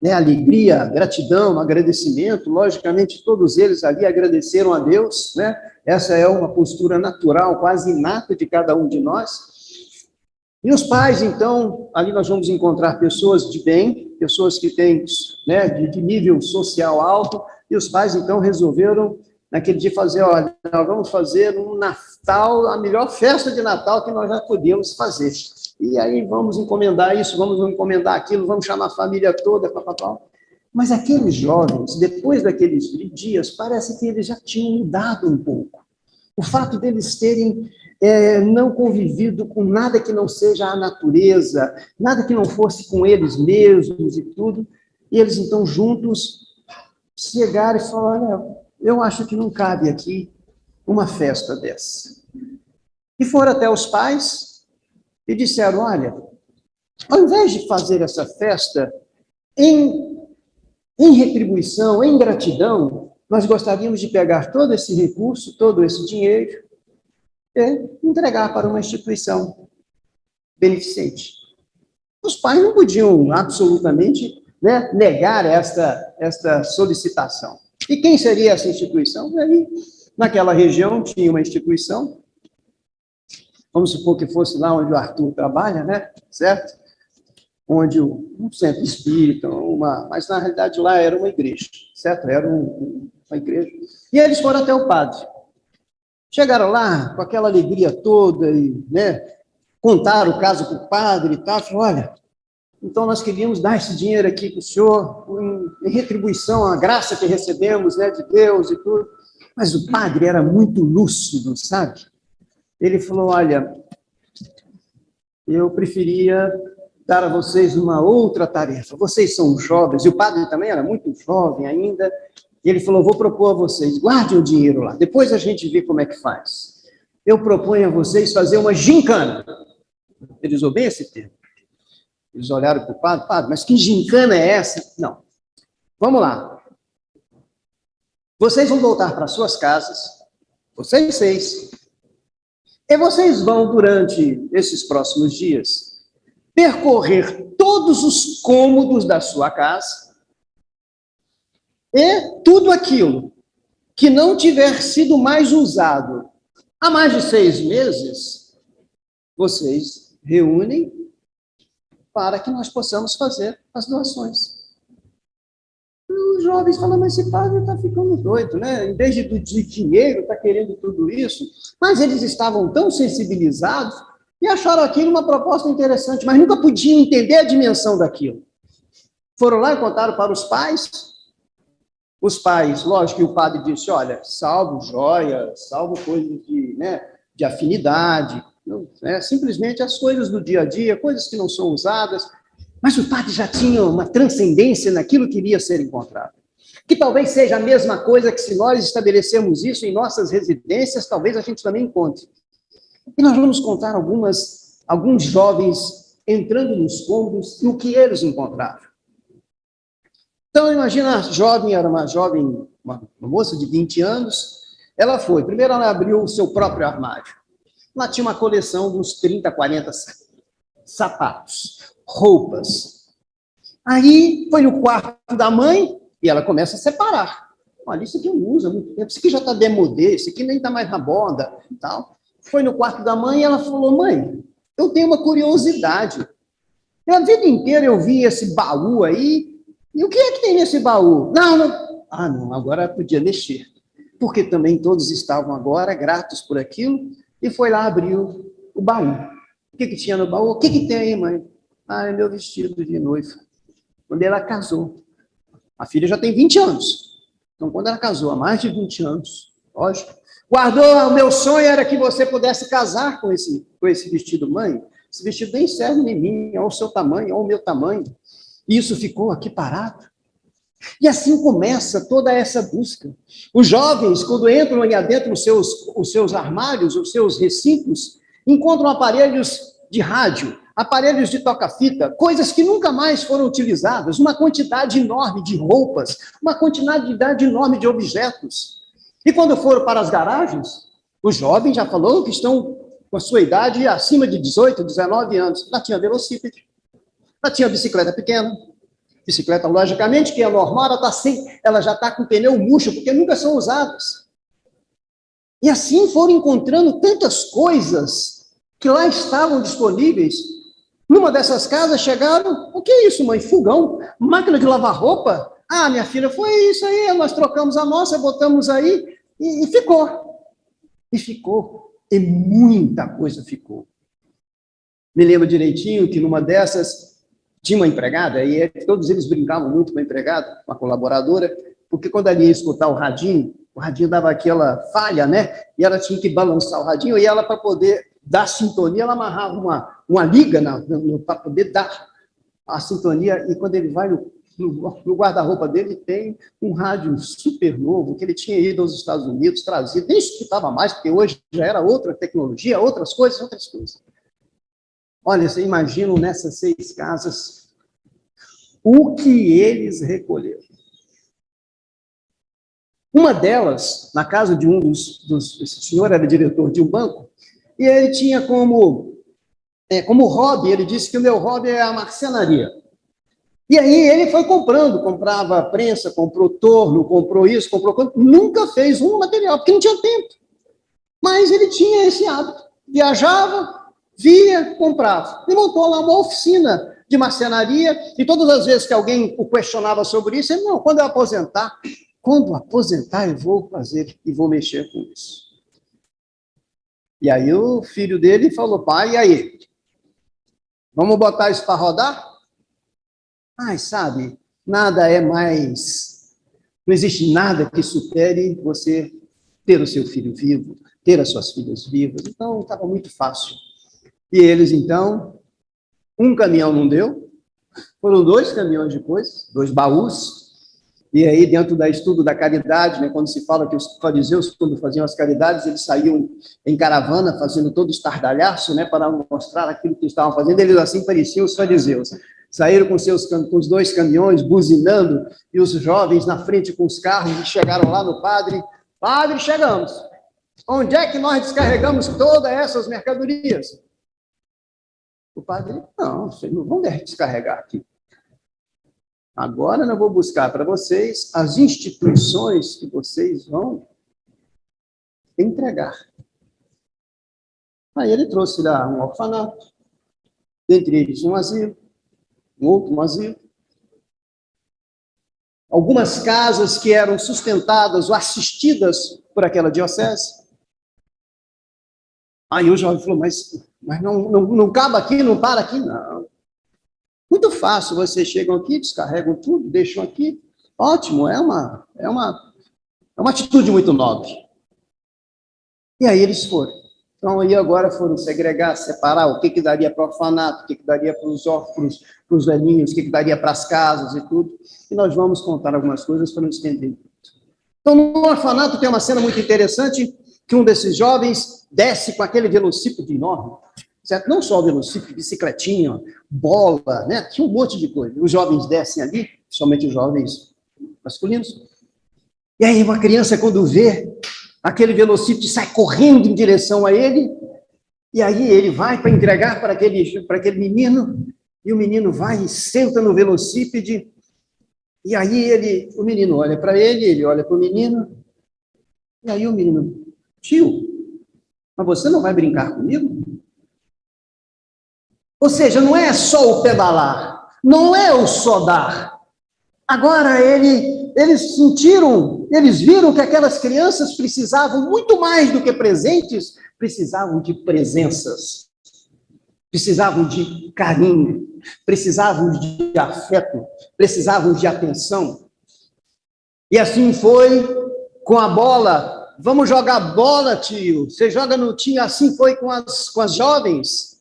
né, alegria, gratidão, agradecimento, logicamente todos eles ali agradeceram a Deus, né? Essa é uma postura natural, quase inata de cada um de nós. E os pais, então, ali nós vamos encontrar pessoas de bem, pessoas que têm, né, de nível social alto, e os pais, então, resolveram, naquele dia, fazer: olha, nós vamos fazer um Natal, a melhor festa de Natal que nós já podíamos fazer. E aí vamos encomendar isso, vamos encomendar aquilo, vamos chamar a família toda, papapá. Mas aqueles jovens, depois daqueles dias, parece que eles já tinham mudado um pouco. O fato deles terem não convivido com nada que não seja a natureza, nada que não fosse com eles mesmos e tudo, e eles, então, juntos, chegaram e falaram: olha, eu acho que não cabe aqui uma festa dessa. E foram até os pais e disseram: olha, ao invés de fazer essa festa em retribuição, em gratidão, nós gostaríamos de pegar todo esse recurso, todo esse dinheiro, e entregar para uma instituição beneficente. Os pais não podiam absolutamente, né, negar esta solicitação. E quem seria essa instituição? Aí, naquela região tinha uma instituição, vamos supor que fosse lá onde o Arthur trabalha, né, certo? Onde um centro espírita, mas na realidade lá era uma igreja, certo? Era uma igreja. E eles foram até o padre. Chegaram lá com aquela alegria toda e, né, contaram o caso para o padre e tal. Falaram: olha, então nós queríamos dar esse dinheiro aqui para o senhor em retribuição à graça que recebemos, né, de Deus e tudo. Mas o padre era muito lúcido, sabe? Ele falou, olha, eu preferia dar a vocês uma outra tarefa. Vocês são jovens, e o padre também era muito jovem ainda. E ele falou, vou propor a vocês, guardem o dinheiro lá, depois a gente vê como é que faz. Eu proponho a vocês fazer uma gincana. Eles usou bem esse termo. Eles olharam para o padre, padre, mas que gincana é essa? Não. Vamos lá. Vocês vão voltar para suas casas, vocês 6, e vocês vão, durante esses próximos dias, percorrer todos os cômodos da sua casa e tudo aquilo que não tiver sido mais usado há mais de 6 meses, vocês reúnem para que nós possamos fazer as doações. Os jovens falam, mas esse padre está ficando doido, né? Em vez de dinheiro, está querendo tudo isso. Mas eles estavam tão sensibilizados e acharam aquilo uma proposta interessante, mas nunca podiam entender a dimensão daquilo. Foram lá e contaram para os pais. Os pais, lógico que o padre disse, olha, salvo joias, salvo coisas de afinidade, não, simplesmente as coisas do dia a dia, coisas que não são usadas. Mas o padre já tinha uma transcendência naquilo que iria ser encontrado. Que talvez seja a mesma coisa que, se nós estabelecemos isso em nossas residências, talvez a gente também encontre. E nós vamos contar alguns jovens entrando nos cômodos e o que eles encontraram. Então, imagina, era uma jovem, uma moça de 20 anos, ela foi, primeiro ela abriu o seu próprio armário. Lá tinha uma coleção de uns 30, 40 sapatos, roupas. Aí foi no quarto da mãe e ela começa a separar. Olha, isso aqui eu não uso há muito tempo, isso aqui já está demodê, isso aqui nem está mais na moda e tal. Foi no quarto da mãe e ela falou, mãe, eu tenho uma curiosidade. A vida inteira eu vi esse baú aí, e o que é que tem nesse baú? Não, agora podia mexer. Porque também todos estavam agora gratos por aquilo, e foi lá, abriu o baú. O que tinha no baú? O que tem aí, mãe? É meu vestido de noiva. Quando ela casou. A filha já tem 20 anos. Então, quando ela casou, há mais de 20 anos, lógico, guardou, o meu sonho era que você pudesse casar com esse vestido, mãe. Esse vestido nem serve em mim, é o seu tamanho, é o meu tamanho. E isso ficou aqui parado. E assim começa toda essa busca. Os jovens, quando entram aí adentro os seus armários, os seus recintos, encontram aparelhos de rádio, aparelhos de toca-fita, coisas que nunca mais foram utilizadas, uma quantidade enorme de roupas, uma quantidade enorme de objetos. E quando foram para as garagens, os jovens já falou que estão com a sua idade acima de 18, 19 anos. Lá tinha velocípede, lá tinha bicicleta pequena. Bicicleta, logicamente, que é normal, ela já está com pneu murcho, porque nunca são usadas. E assim foram encontrando tantas coisas que lá estavam disponíveis. Numa dessas casas chegaram, o que é isso, mãe? Fogão? Máquina de lavar roupa? Minha filha, foi isso aí, nós trocamos a nossa, botamos aí, e ficou. E ficou. E muita coisa ficou. Me lembro direitinho que numa dessas tinha uma empregada, e todos eles brincavam muito com a empregada, uma colaboradora, porque quando ela ia escutar o radinho dava aquela falha, né? E ela tinha que balançar o radinho, e ela, para poder dar sintonia, ela amarrava uma liga para poder dar a sintonia, e quando ele vai no guarda-roupa dele, tem um rádio super novo, que ele tinha ido aos Estados Unidos, trazido, nem escutava mais, porque hoje já era outra tecnologia, outras coisas. Olha, você imagina nessas 6 casas o que eles recolheram. Uma delas, na casa de esse senhor era diretor de um banco, e ele tinha como hobby, ele disse que o meu hobby é a marcenaria. E aí ele foi comprava prensa, comprou torno, comprou isso, comprou aquilo, nunca fez um material, porque não tinha tempo. Mas ele tinha esse hábito, viajava, via, comprava. E montou lá uma oficina de marcenaria, e todas as vezes que alguém o questionava sobre isso, ele, não, quando eu aposentar eu vou fazer e vou mexer com isso. E aí o filho dele falou, pai, e aí? Vamos botar isso para rodar? Sabe, nada é mais... Não existe nada que supere você ter o seu filho vivo, ter as suas filhas vivas. Então, estava muito fácil. E eles, então, um caminhão não deu, foram 2 caminhões de coisas, 2 baús. E aí, dentro do estudo da caridade, né, quando se fala que os fariseus, quando faziam as caridades, eles saíam em caravana, fazendo todo estardalhaço, né, para mostrar aquilo que estavam fazendo. Eles assim pareciam os fariseus. Saíram com os 2 caminhões, buzinando, e os jovens na frente com os carros, e chegaram lá no padre. Padre, chegamos. Onde é que nós descarregamos todas essas mercadorias? O padre, não, vocês não vão descarregar aqui. Agora eu vou buscar para vocês as instituições que vocês vão entregar. Aí ele trouxe lá um orfanato, dentre eles um asilo, um outro asilo, algumas casas que eram sustentadas ou assistidas por aquela diocese. Aí o jovem falou, mas não cabe aqui, não para aqui, não. Muito fácil, vocês chegam aqui, descarregam tudo, deixam aqui. Ótimo, é uma atitude muito nobre. E aí eles foram. Então, aí agora foram segregar, separar o que daria para o orfanato, o que daria para os órfãos, para os velhinhos, o que daria para as casas e tudo. E nós vamos contar algumas coisas para não estender muito. Então, no orfanato tem uma cena muito interessante, que um desses jovens desce com aquele velocípede enorme, certo? Não só o velocípede, bicicletinha, bola, né? Tinha um monte de coisa. Os jovens descem ali, somente os jovens masculinos. E aí uma criança, quando vê aquele velocípede, sai correndo em direção a ele, e aí ele vai para entregar para aquele menino, e o menino vai e senta no velocípede, e aí o menino olha para ele olha para o menino, e aí o menino, tio, mas você não vai brincar comigo? Ou seja, não é só o pedalar, não é o só dar. Agora eles viram que aquelas crianças precisavam muito mais do que presentes, precisavam de presenças, precisavam de carinho, precisavam de afeto, precisavam de atenção. E assim foi com a bola. Vamos jogar bola, tio. Você joga no tio. Assim foi com as jovens,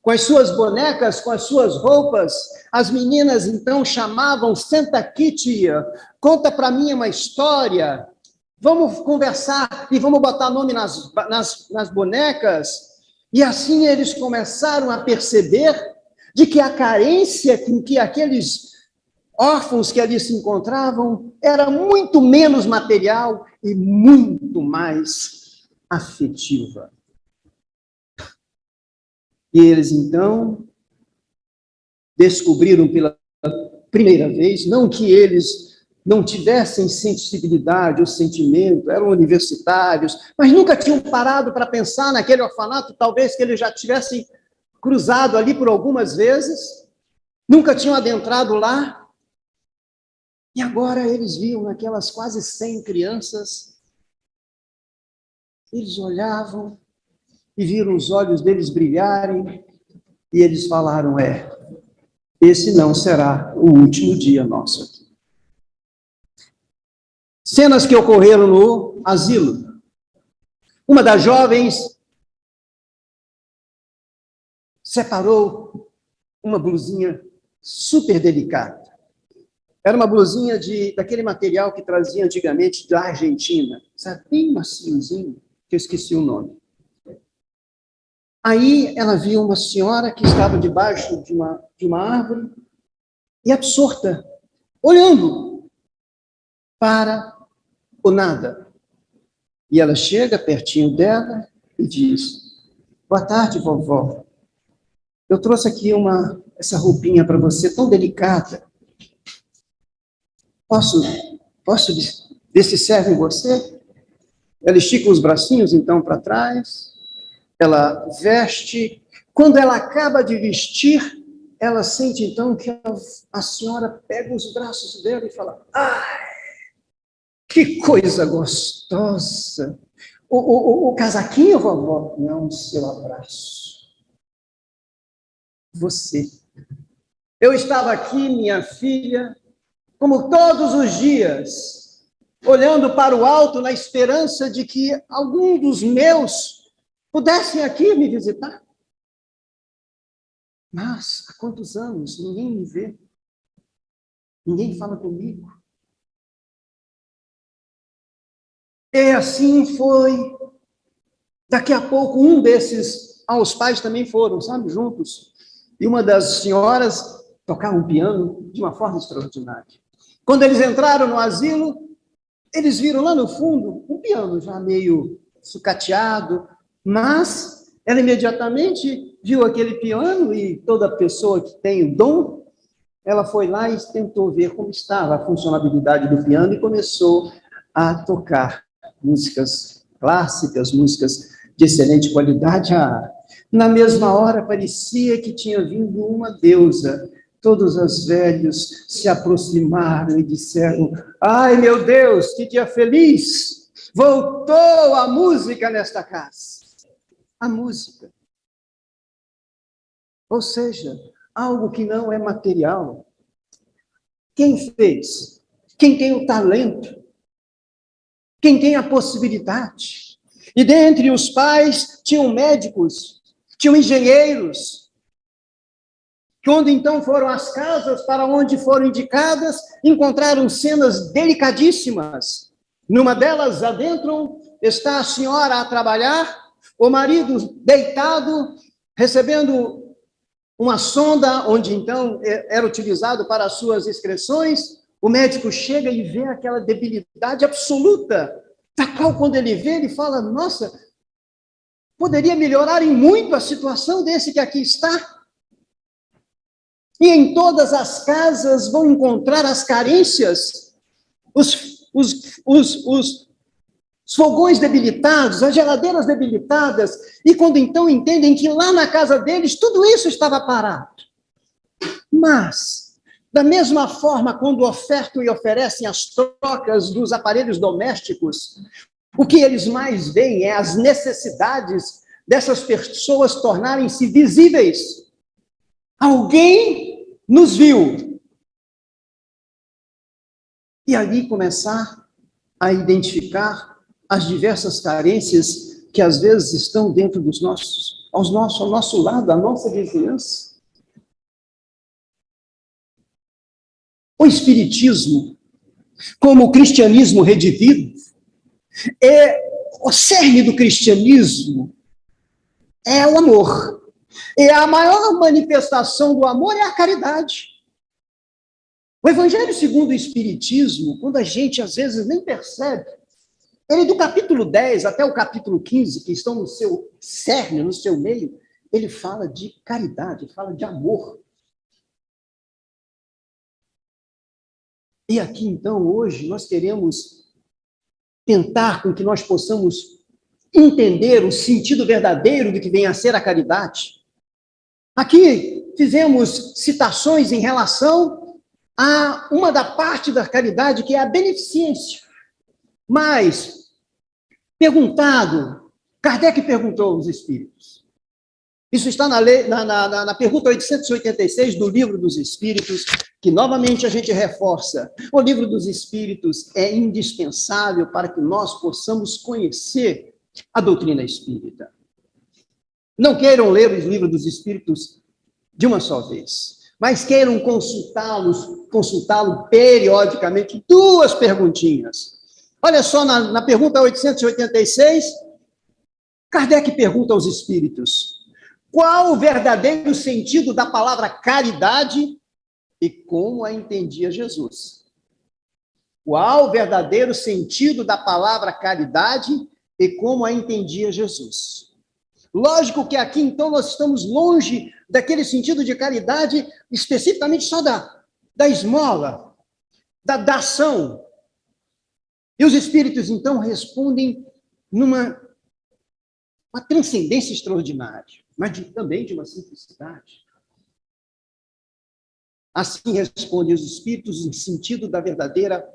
com as suas bonecas, com as suas roupas. As meninas, então, chamavam, senta aqui, tia, conta para mim uma história, vamos conversar e vamos botar nome nas bonecas. E assim eles começaram a perceber de que a carência com que aqueles órfãos que ali se encontravam era muito menos material e muito mais afetiva. E eles, então, descobriram pela primeira vez, não que eles não tivessem sensibilidade ou sentimento, eram universitários, mas nunca tinham parado para pensar naquele orfanato, talvez que eles já tivessem cruzado ali por algumas vezes, nunca tinham adentrado lá, e agora eles viam naquelas quase 100 crianças, eles olhavam e viram os olhos deles brilharem, e eles falaram, esse não será o último dia nosso aqui. Cenas que ocorreram no asilo. Uma das jovens separou uma blusinha super delicada. Era uma blusinha daquele material que trazia antigamente da Argentina, sabe, bem maciozinho, que eu esqueci o nome. Aí ela viu uma senhora que estava debaixo de uma árvore e absorta, olhando para o nada. E ela chega pertinho dela e diz, boa tarde, vovó. Eu trouxe aqui essa roupinha para você, tão delicada. Posso ver se serve em você? Ela estica os bracinhos, então, para trás. Ela veste. Quando ela acaba de vestir, ela sente, então, que a senhora pega os braços dela e fala, ai, que coisa gostosa. O casaquinho, vovó? Não, seu abraço. Você. Eu estava aqui, minha filha, como todos os dias, olhando para o alto na esperança de que algum dos meus pudessem aqui me visitar. Mas há quantos anos ninguém me vê? Ninguém fala comigo. E assim foi. Daqui a pouco, um desses, os pais também foram, sabe, juntos. E uma das senhoras tocava um piano de uma forma extraordinária. Quando eles entraram no asilo, eles viram lá no fundo um piano já meio sucateado, mas ela imediatamente viu aquele piano e toda pessoa que tem o dom, ela foi lá e tentou ver como estava a funcionalidade do piano e começou a tocar músicas clássicas, músicas de excelente qualidade. Na mesma hora, parecia que tinha vindo uma deusa. Todos os velhos se aproximaram e disseram: ai, meu Deus, que dia feliz! Voltou a música nesta casa. A música. Ou seja, algo que não é material. Quem fez? Quem tem o talento? Quem tem a possibilidade? E dentre os pais, tinham médicos, tinham engenheiros, quando então foram às casas para onde foram indicadas, encontraram cenas delicadíssimas. Numa delas, adentro, está a senhora a trabalhar, o marido deitado, recebendo uma sonda, onde então era utilizado para as suas excreções. O médico chega e vê aquela debilidade absoluta, da qual, quando ele vê, ele fala: nossa, poderia melhorar em muito a situação desse que aqui está. E em todas as casas vão encontrar as carências, os fogões debilitados, as geladeiras debilitadas, e quando então entendem que lá na casa deles tudo isso estava parado. Mas, da mesma forma, quando ofertam e oferecem as trocas dos aparelhos domésticos, o que eles mais veem é as necessidades dessas pessoas tornarem-se visíveis. Alguém nos viu. E ali começar a identificar as diversas carências que às vezes estão dentro dos ao nosso lado, a nossa vizinhança. O Espiritismo, como o cristianismo redivivo, o cerne do cristianismo é o amor. E a maior manifestação do amor é a caridade. O Evangelho segundo o Espiritismo, quando a gente às vezes nem percebe, ele do capítulo 10 até o capítulo 15, que estão no seu cerne, no seu meio, ele fala de caridade, fala de amor. E aqui, então, hoje, nós queremos tentar com que nós possamos entender o sentido verdadeiro do que vem a ser a caridade. Aqui fizemos citações em relação a uma da parte da caridade, que é a beneficência. Mas, Kardec perguntou aos espíritos. Isso está na pergunta 886 do Livro dos Espíritos, que novamente a gente reforça. O Livro dos Espíritos é indispensável para que nós possamos conhecer a doutrina espírita. Não queiram ler o Livro dos Espíritos de uma só vez, mas queiram consultá-lo periodicamente. Duas perguntinhas. Olha só, na pergunta 886, Kardec pergunta aos espíritos: qual o verdadeiro sentido da palavra caridade e como a entendia Jesus? Qual o verdadeiro sentido da palavra caridade e como a entendia Jesus? Lógico que aqui, então, nós estamos longe daquele sentido de caridade, especificamente só da esmola, da ação. E os espíritos, então, respondem numa transcendência extraordinária, mas também de uma simplicidade. Assim respondem os espíritos o sentido verdadeiro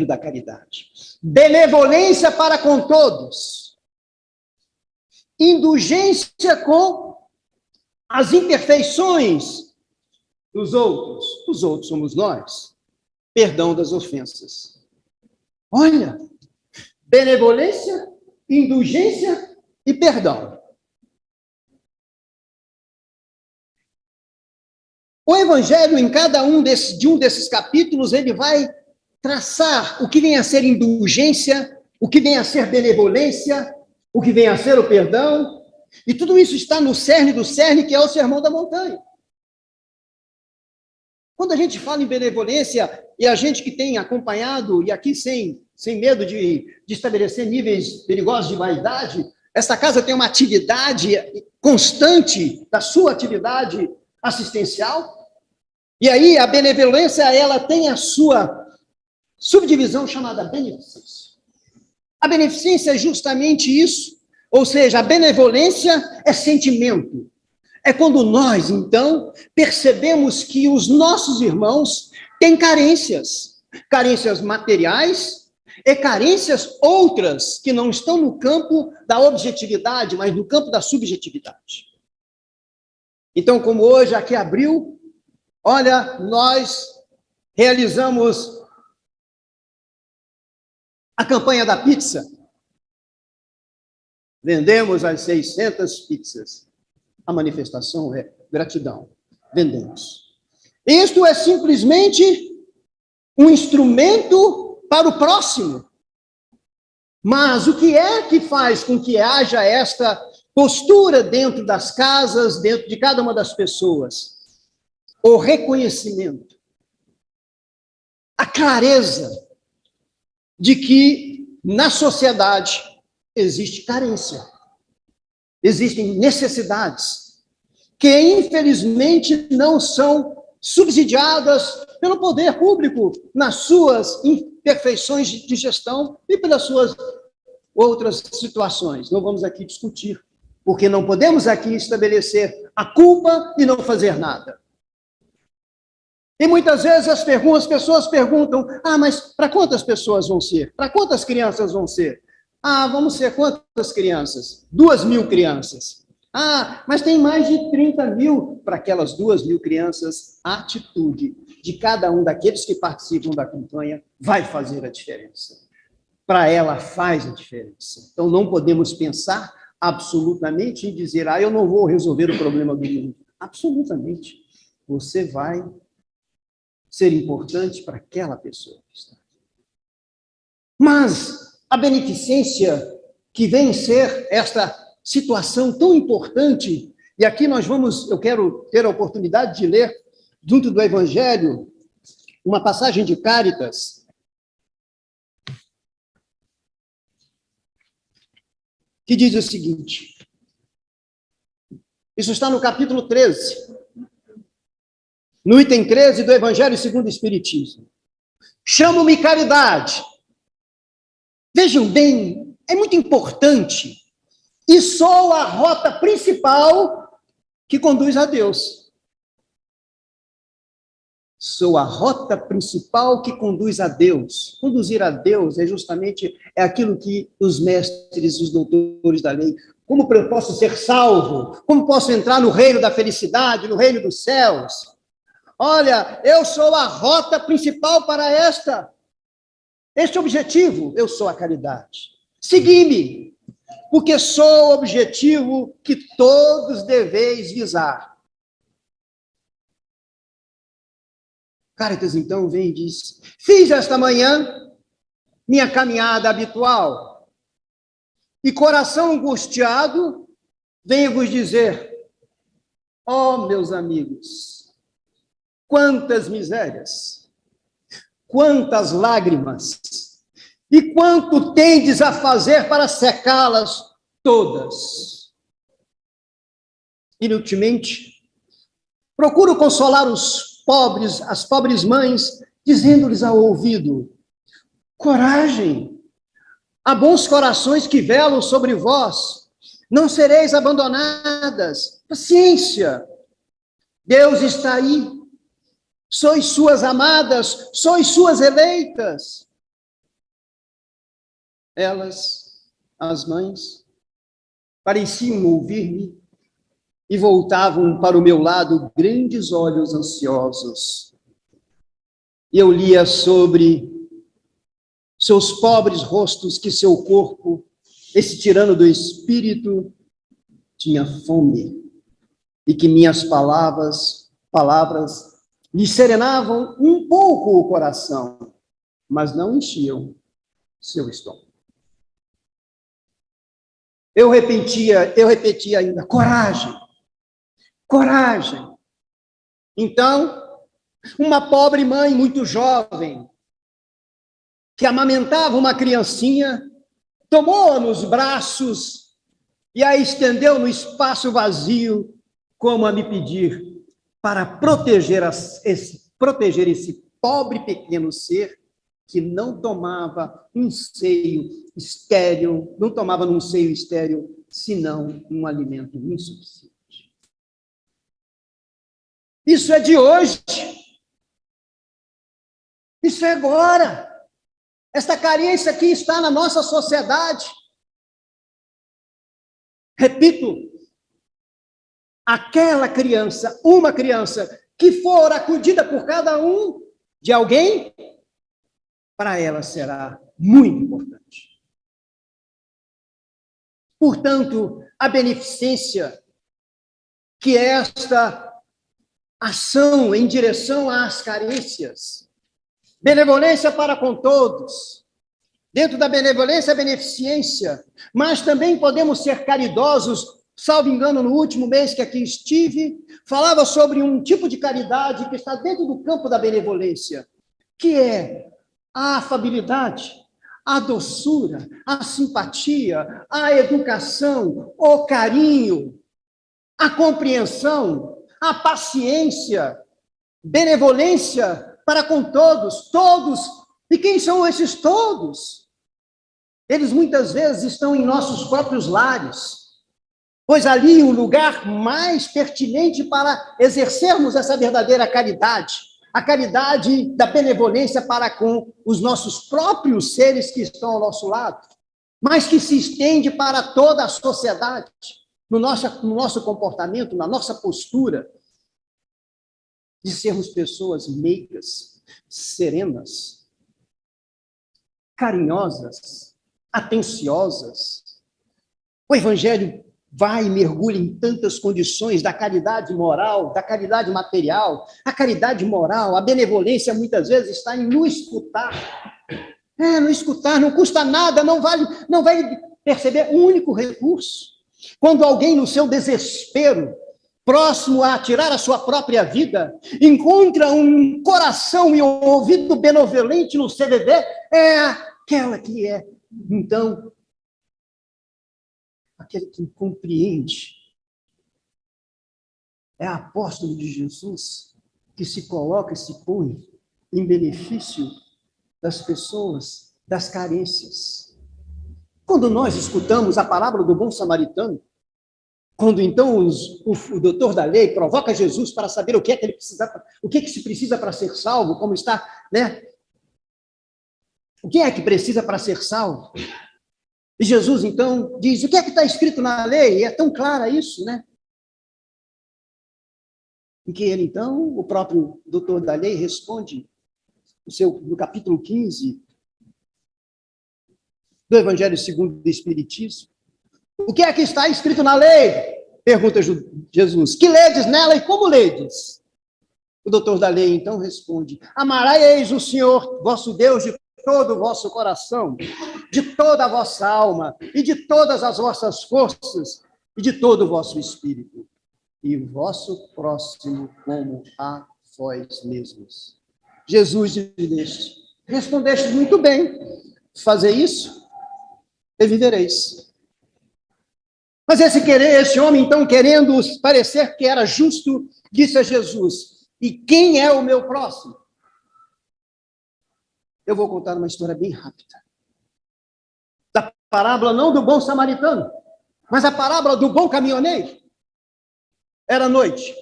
da caridade. Benevolência para com todos. Indulgência com as imperfeições dos outros. Os outros somos nós. Perdão das ofensas. Olha, benevolência, indulgência e perdão. O Evangelho, em cada um desses capítulos, ele vai traçar o que vem a ser indulgência, o que vem a ser benevolência, o que vem a ser o perdão, e tudo isso está no cerne do cerne, que é o Sermão da Montanha. Quando a gente fala em benevolência, e a gente que tem acompanhado, e aqui sem medo de estabelecer níveis perigosos de vaidade, essa casa tem uma atividade constante da sua atividade assistencial, e aí a benevolência, ela tem a sua subdivisão chamada beneficência. A beneficência é justamente isso, ou seja, a benevolência é sentimento. É quando nós, então, percebemos que os nossos irmãos têm carências materiais e carências outras que não estão no campo da objetividade, mas no campo da subjetividade. Então, como hoje aqui abriu, olha, nós realizamos a campanha da pizza. Vendemos as 600 pizzas. A manifestação é gratidão. Vendemos. Isto é simplesmente um instrumento para o próximo. Mas o que é que faz com que haja esta postura dentro das casas, dentro de cada uma das pessoas? O reconhecimento, a clareza de que na sociedade existe carência, existem necessidades que, infelizmente, não são subsidiadas pelo poder público nas suas imperfeições de gestão e pelas suas outras situações. Não vamos aqui discutir, porque não podemos aqui estabelecer a culpa e não fazer nada. E muitas vezes as pessoas perguntam, mas para quantas pessoas vão ser? Para quantas crianças vão ser? Vamos ser quantas crianças? 2.000 crianças. Mas tem mais de 30.000. Para aquelas 2.000 crianças, a atitude de cada um daqueles que participam da campanha vai fazer a diferença. Para ela faz a diferença. Então não podemos pensar absolutamente em dizer, eu não vou resolver o problema do mundo. Absolutamente. Você vai ser importante para aquela pessoa que está aqui. Mas a beneficência que vem ser esta situação tão importante, e aqui eu quero ter a oportunidade de ler, junto do Evangelho, uma passagem de Cáritas, que diz o seguinte, isso está no capítulo 13, no item 13 do Evangelho segundo o Espiritismo. Chamo-me caridade. Vejam bem, é muito importante, e sou a rota principal que conduz a Deus. Sou a rota principal que conduz a Deus. Conduzir a Deus é aquilo que os mestres, os doutores da lei, como eu posso ser salvo? Como posso entrar no reino da felicidade, no reino dos céus? Olha, eu sou a rota principal para este objetivo, eu sou a caridade. Segui-me, porque sou o objetivo que todos deveis visar. Cáritas, então, vem e diz, fiz esta manhã minha caminhada habitual, e coração angustiado, venho vos dizer, meus amigos, quantas misérias, quantas lágrimas, e quanto tendes a fazer para secá-las todas. Inutilmente, procuro consolar os pobres, as pobres mães, dizendo-lhes ao ouvido, coragem, há bons corações que velam sobre vós, não sereis abandonadas, paciência, Deus está aí, sois suas amadas, sois suas eleitas. Elas, as mães, pareciam ouvir-me e voltavam para o meu lado grandes olhos ansiosos. Eu lia sobre seus pobres rostos, que seu corpo, esse tirano do espírito, tinha fome, e que minhas palavras lhe serenavam um pouco o coração, mas não enchiam seu estômago. Eu repetia ainda, coragem, coragem. Então, uma pobre mãe muito jovem, que amamentava uma criancinha, tomou-a nos braços e a estendeu no espaço vazio, como a me pedir, para proteger esse pobre pequeno ser que não tomava um seio estéril, não tomava num seio estéril, senão um alimento insuficiente. Isso é de hoje. Isso é agora. Esta carência aqui está na nossa sociedade. Repito, aquela criança, uma criança que for acudida por cada um de alguém, para ela será muito importante. Portanto, a beneficência, que é esta ação em direção às carências, benevolência para com todos, dentro da benevolência, a beneficência, mas também podemos ser caridosos. Salvo engano, no último mês que aqui estive, falava sobre um tipo de caridade que está dentro do campo da benevolência, que é a afabilidade, a doçura, a simpatia, a educação, o carinho, a compreensão, a paciência, benevolência para com todos, todos. E quem são esses todos? Eles muitas vezes estão em nossos próprios lares, pois ali o lugar mais pertinente para exercermos essa verdadeira caridade, a caridade da benevolência para com os nossos próprios seres que estão ao nosso lado, mas que se estende para toda a sociedade, no nosso comportamento, na nossa postura, de sermos pessoas meigas, serenas, carinhosas, atenciosas. O Evangelho vai e mergulha em tantas condições da caridade moral, da caridade material. A caridade moral, a benevolência, muitas vezes, está em no escutar. No escutar, não custa nada, não vai perceber um único recurso. Quando alguém, no seu desespero, próximo a tirar a sua própria vida, encontra um coração e um ouvido benevolente no CVV, é aquela que é, então, aquele que compreende. É apóstolo de Jesus que se coloca e se põe em benefício das pessoas, das carências. Quando nós escutamos a palavra do bom samaritano, quando então o doutor da lei provoca Jesus para saber o que é que ele precisa, o que é que se precisa para ser salvo, como está, né? O que é que precisa para ser salvo? E Jesus, então, diz, o que é que está escrito na lei? E é tão clara isso, né? Em que ele, então, o próprio doutor da lei responde, no capítulo 15 do Evangelho segundo o Espiritismo. O que é que está escrito na lei? Pergunta Jesus. Que ledes nela e como ledes? O doutor da lei, então, responde, amareis o Senhor, vosso Deus, de todo o vosso coração, de toda a vossa alma, e de todas as vossas forças, e de todo o vosso espírito, e o vosso próximo como a vós mesmos. Jesus disse, respondeste muito bem, fazer isso, e vivereis. Mas esse homem, então, querendo parecer que era justo, disse a Jesus, e quem é o meu próximo? Eu vou contar uma história bem rápida. Da parábola não do bom samaritano, mas a parábola do bom caminhoneiro. Era noite.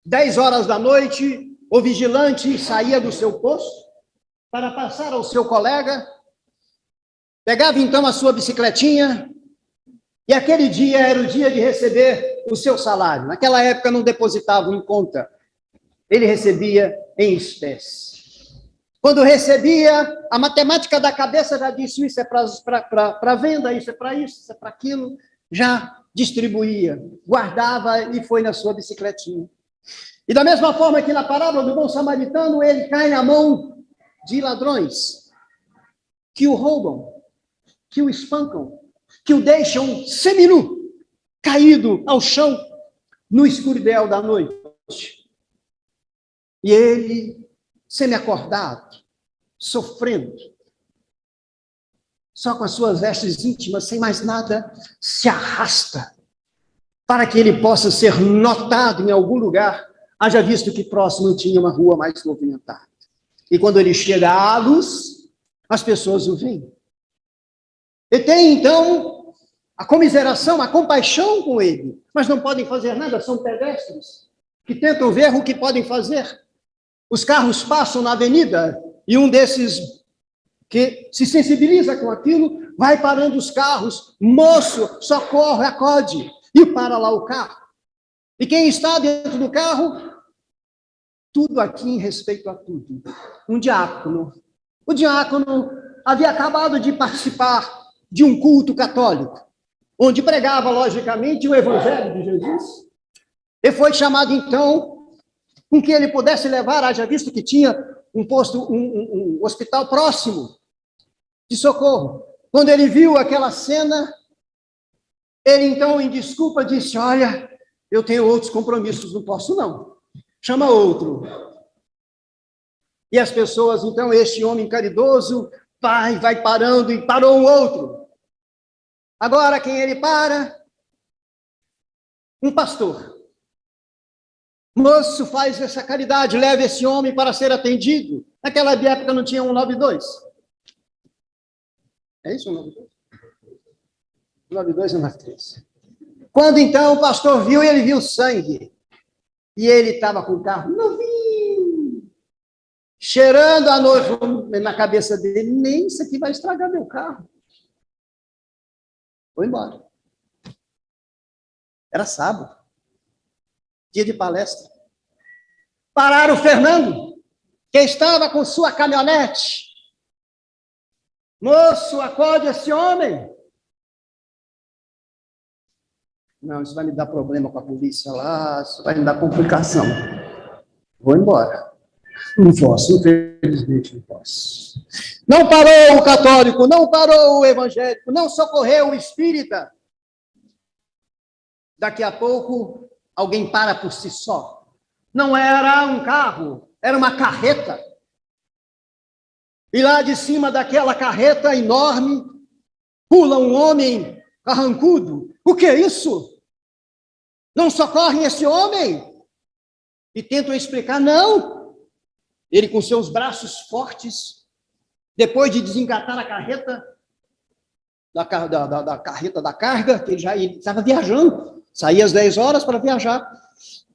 10 horas da noite, o vigilante saía do seu posto para passar ao seu colega, pegava então a sua bicicletinha, e aquele dia era o dia de receber o seu salário. Naquela época não depositavam em conta, ele recebia em espécie. Quando recebia, a matemática da cabeça já disse, isso é para venda, isso é para isso, isso é para aquilo, já distribuía, guardava e foi na sua bicicletinha. E da mesma forma que na parábola do bom samaritano, ele cai na mão de ladrões que o roubam, que o espancam, que o deixam seminu, caído ao chão no escuridão da noite. E ele, semi-acordado, sofrendo, só com as suas vestes íntimas, sem mais nada, se arrasta para que ele possa ser notado em algum lugar, haja visto que próximo tinha uma rua mais movimentada. E quando ele chega à luz, as pessoas o veem. E tem, então, a comiseração, a compaixão com ele, mas não podem fazer nada, são pedestres, que tentam ver o que podem fazer. Os carros passam na avenida, e um desses que se sensibiliza com aquilo, vai parando os carros, moço, socorro, acode, e para lá o carro. E quem está dentro do carro? Tudo aqui em respeito a tudo. Um diácono. O diácono havia acabado de participar de um culto católico, onde pregava, logicamente, o evangelho de Jesus, e foi chamado, então, com que ele pudesse levar, haja visto que tinha um posto, um hospital próximo de socorro. Quando ele viu aquela cena, ele, então, em desculpa, disse, olha, eu tenho outros compromissos, não posso, não. Chama outro. E as pessoas, então, este homem caridoso, vai parando, e parou um outro. Agora, quem ele para? Um pastor. Moço, faz essa caridade, leve esse homem para ser atendido. Naquela época não tinha 192. É isso, 192? 192 e 193. Quando, então, o pastor viu, ele viu sangue. E ele estava com o carro novinho, cheirando a noiva na cabeça dele. Nem isso aqui vai estragar meu carro. Foi embora. Era sábado. Dia de palestra. Pararam o Fernando, que estava com sua caminhonete. Moço, acorde esse homem. Não, isso vai me dar problema com a polícia lá, isso vai me dar complicação. Vou embora. Não posso, infelizmente não posso. Não parou o católico, não parou o evangélico, não socorreu o espírita. Daqui a pouco, alguém para por si só. Não era um carro, era uma carreta. E lá de cima daquela carreta enorme, pula um homem carrancudo. O que é isso? Não socorrem esse homem? E tentam explicar, não. Ele com seus braços fortes, depois de desengatar a carreta, da carreta da carga, que ele estava viajando, saía às 10 horas para viajar.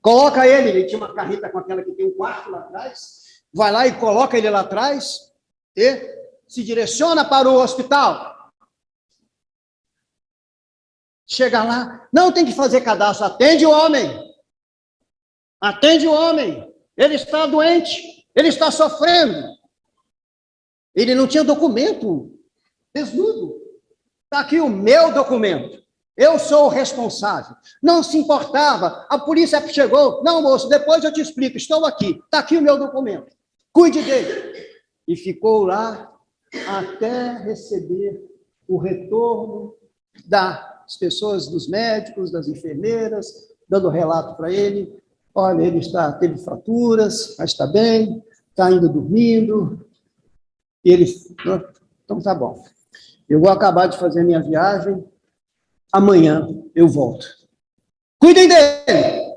Coloca ele tinha uma carreta com aquela que tem um quarto lá atrás, vai lá e coloca ele lá atrás, e se direciona para o hospital. Chega lá, não tem que fazer cadastro, atende o homem. Atende o homem. Ele está doente, ele está sofrendo. Ele não tinha documento, desnudo. Está aqui o meu documento. Eu sou o responsável. Não se importava. A polícia chegou. Não, moço, depois eu te explico. Estou aqui. Está aqui o meu documento. Cuide dele. E ficou lá até receber o retorno das pessoas, dos médicos, das enfermeiras, dando relato para ele. Olha, ele teve fraturas, mas está bem, está ainda dormindo. E ele, então tá bom. Eu vou acabar de fazer minha viagem, amanhã eu volto. Cuidem dele!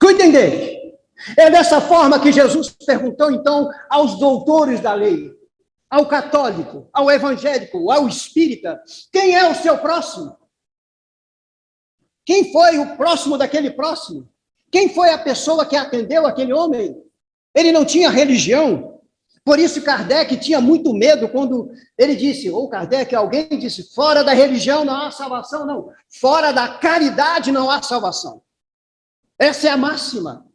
Cuidem dele! É dessa forma que Jesus perguntou, então, aos doutores da lei, ao católico, ao evangélico, ao espírita, quem é o seu próximo? Quem foi o próximo daquele próximo? Quem foi a pessoa que atendeu aquele homem? Ele não tinha religião. Por isso Kardec tinha muito medo quando ele disse, ou Kardec, alguém disse, fora da religião não há salvação, não. Fora da caridade não há salvação. Essa é a máxima.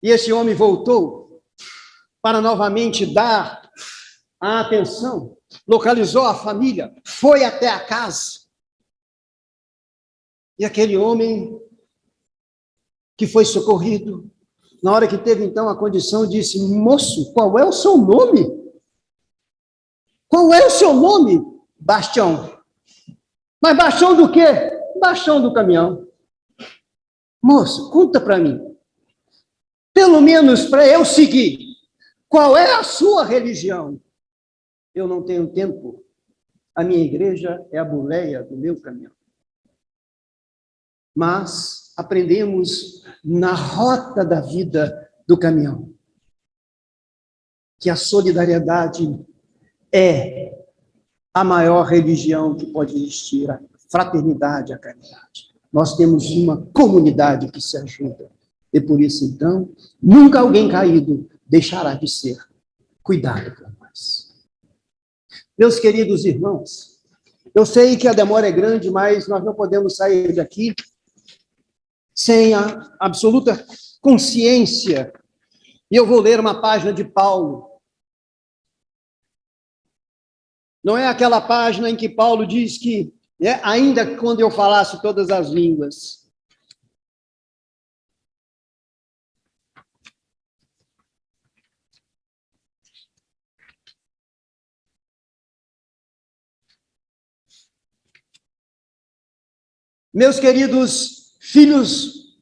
E esse homem voltou para novamente dar a atenção, localizou a família, foi até a casa. E aquele homem que foi socorrido, na hora que teve então a condição, disse: moço, qual é o seu nome? Qual é o seu nome? Bastião. Mas Bastião do quê? Bastião do caminhão. Moço, conta para mim, pelo menos para eu seguir, qual é a sua religião? Eu não tenho tempo, a minha igreja é a boleia do meu caminhão. Mas aprendemos na rota da vida do caminhão que a solidariedade é a maior religião que pode existir, a fraternidade, a caridade. Nós temos uma comunidade que se ajuda. E por isso, então, nunca alguém caído deixará de ser cuidado por nós. Meus queridos irmãos, eu sei que a demora é grande, mas nós não podemos sair daqui sem a absoluta consciência. E eu vou ler uma página de Paulo. Não é aquela página em que Paulo diz que, ainda quando eu falasse todas as línguas. Meus queridos filhos,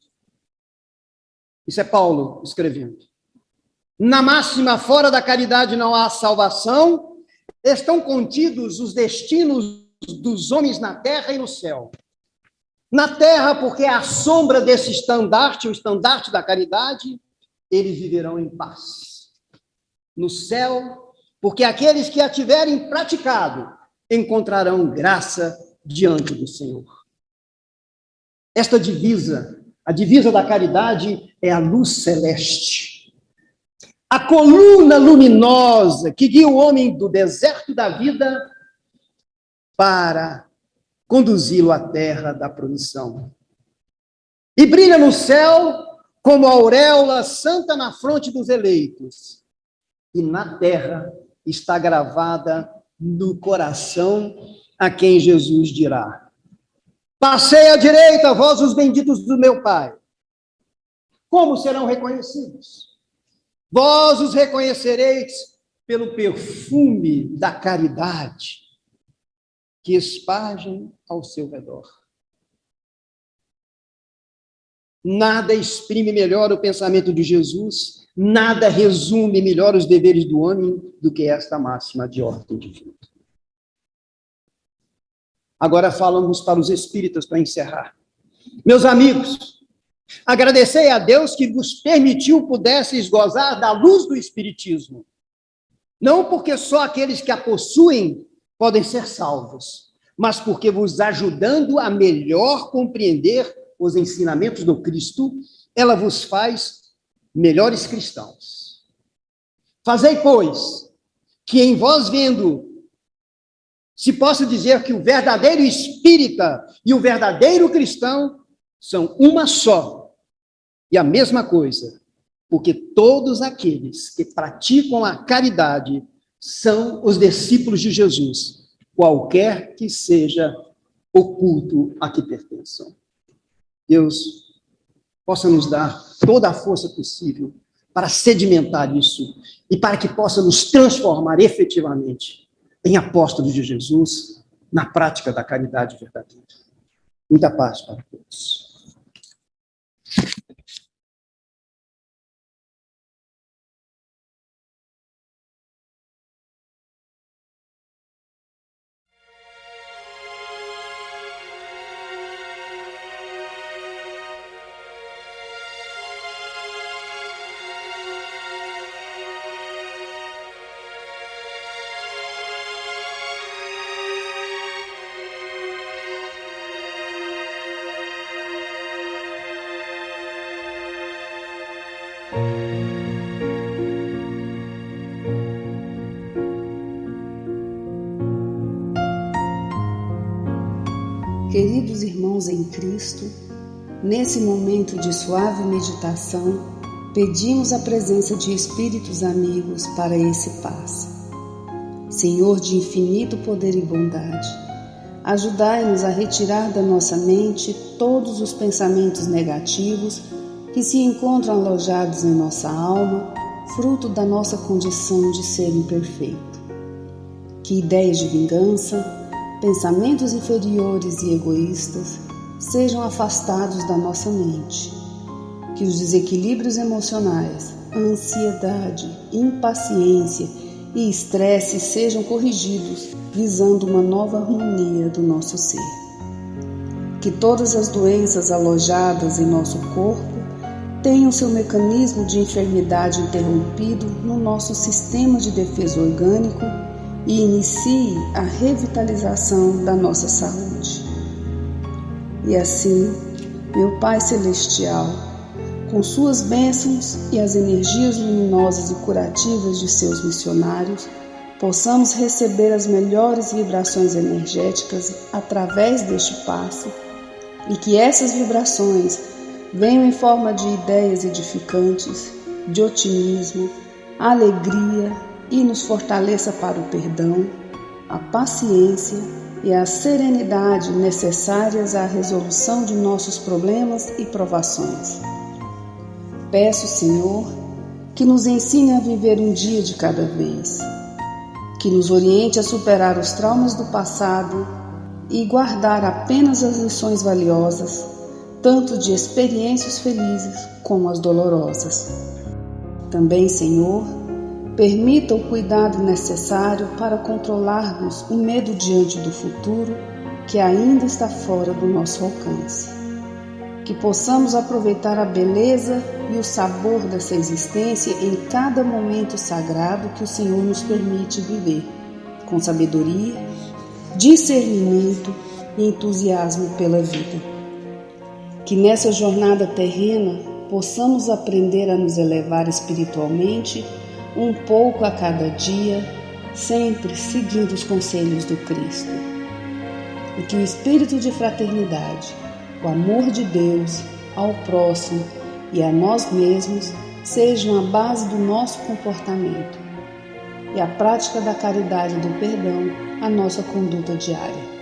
isso é Paulo escrevendo. Na máxima, fora da caridade não há salvação, estão contidos os destinos dos homens na terra e no céu. Na terra, porque é a sombra desse estandarte, o estandarte da caridade, eles viverão em paz. No céu, porque aqueles que a tiverem praticado encontrarão graça diante do Senhor. Esta divisa, a divisa da caridade, é a luz celeste. A coluna luminosa que guia o homem do deserto da vida para conduzi-lo à terra da promissão. E brilha no céu como a auréola santa na fronte dos eleitos. E na terra está gravada no coração a quem Jesus dirá: passei à direita, vós os benditos do meu Pai. Como serão reconhecidos? Vós os reconhecereis pelo perfume da caridade que espargem ao seu redor. Nada exprime melhor o pensamento de Jesus, nada resume melhor os deveres do homem do que esta máxima de ordem divina. Agora falamos para os espíritas para encerrar. Meus amigos, agradecei a Deus que vos permitiu pudesseis gozar da luz do Espiritismo. Não porque só aqueles que a possuem podem ser salvos, mas porque vos ajudando a melhor compreender os ensinamentos do Cristo, ela vos faz melhores cristãos. Fazei, pois, que em vós vendo se possa dizer que o verdadeiro espírita e o verdadeiro cristão são uma só e a mesma coisa, porque todos aqueles que praticam a caridade são os discípulos de Jesus, qualquer que seja o culto a que pertençam. Deus possa nos dar toda a força possível para sedimentar isso e para que possa nos transformar efetivamente em apóstolos de Jesus na prática da caridade verdadeira. Muita paz para todos. Queridos irmãos em Cristo, nesse momento de suave meditação, pedimos a presença de espíritos amigos para esse passe. Senhor de infinito poder e bondade, ajudai-nos a retirar da nossa mente todos os pensamentos negativos que se encontram alojados em nossa alma, fruto da nossa condição de ser imperfeito. Que ideias de vingança, pensamentos inferiores e egoístas sejam afastados da nossa mente. Que os desequilíbrios emocionais, ansiedade, impaciência e estresse sejam corrigidos, visando uma nova harmonia do nosso ser. Que todas as doenças alojadas em nosso corpo tenham seu mecanismo de enfermidade interrompido no nosso sistema de defesa orgânico e inicie a revitalização da nossa saúde. E assim, meu Pai Celestial, com suas bênçãos e as energias luminosas e curativas de seus missionários, possamos receber as melhores vibrações energéticas através deste passe e que essas vibrações venham em forma de ideias edificantes, de otimismo, alegria e nos fortaleça para o perdão, a paciência e a serenidade necessárias à resolução de nossos problemas e provações. Peço, Senhor, que nos ensine a viver um dia de cada vez, que nos oriente a superar os traumas do passado e guardar apenas as lições valiosas, tanto de experiências felizes como as dolorosas. Também, Senhor, permita o cuidado necessário para controlarmos o medo diante do futuro que ainda está fora do nosso alcance. Que possamos aproveitar a beleza e o sabor dessa existência em cada momento sagrado que o Senhor nos permite viver, com sabedoria, discernimento e entusiasmo pela vida. Que nessa jornada terrena possamos aprender a nos elevar espiritualmente um pouco a cada dia, sempre seguindo os conselhos do Cristo. E que o espírito de fraternidade, o amor de Deus ao próximo e a nós mesmos sejam a base do nosso comportamento e a prática da caridade e do perdão a nossa conduta diária.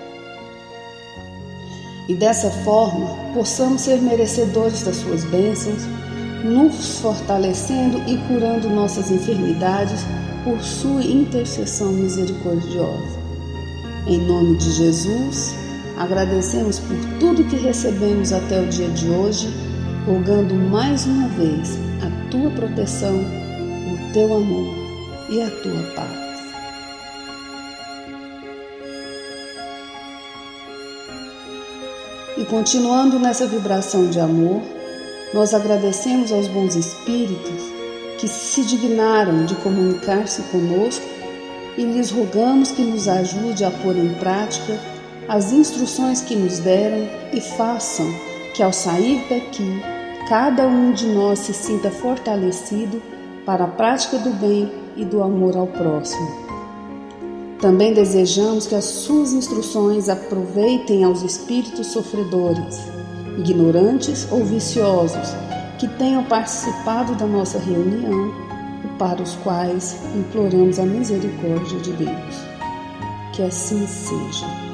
E dessa forma possamos ser merecedores das suas bênçãos, nos fortalecendo e curando nossas enfermidades por sua intercessão misericordiosa. Em nome de Jesus, agradecemos por tudo que recebemos até o dia de hoje, rogando mais uma vez a tua proteção, o teu amor e a tua paz. E continuando nessa vibração de amor, nós agradecemos aos bons espíritos que se dignaram de comunicar-se conosco e lhes rogamos que nos ajude a pôr em prática as instruções que nos deram e façam que ao sair daqui, cada um de nós se sinta fortalecido para a prática do bem e do amor ao próximo. Também desejamos que as suas instruções aproveitem aos espíritos sofredores, ignorantes ou viciosos, que tenham participado da nossa reunião e para os quais imploramos a misericórdia de Deus. Que assim seja.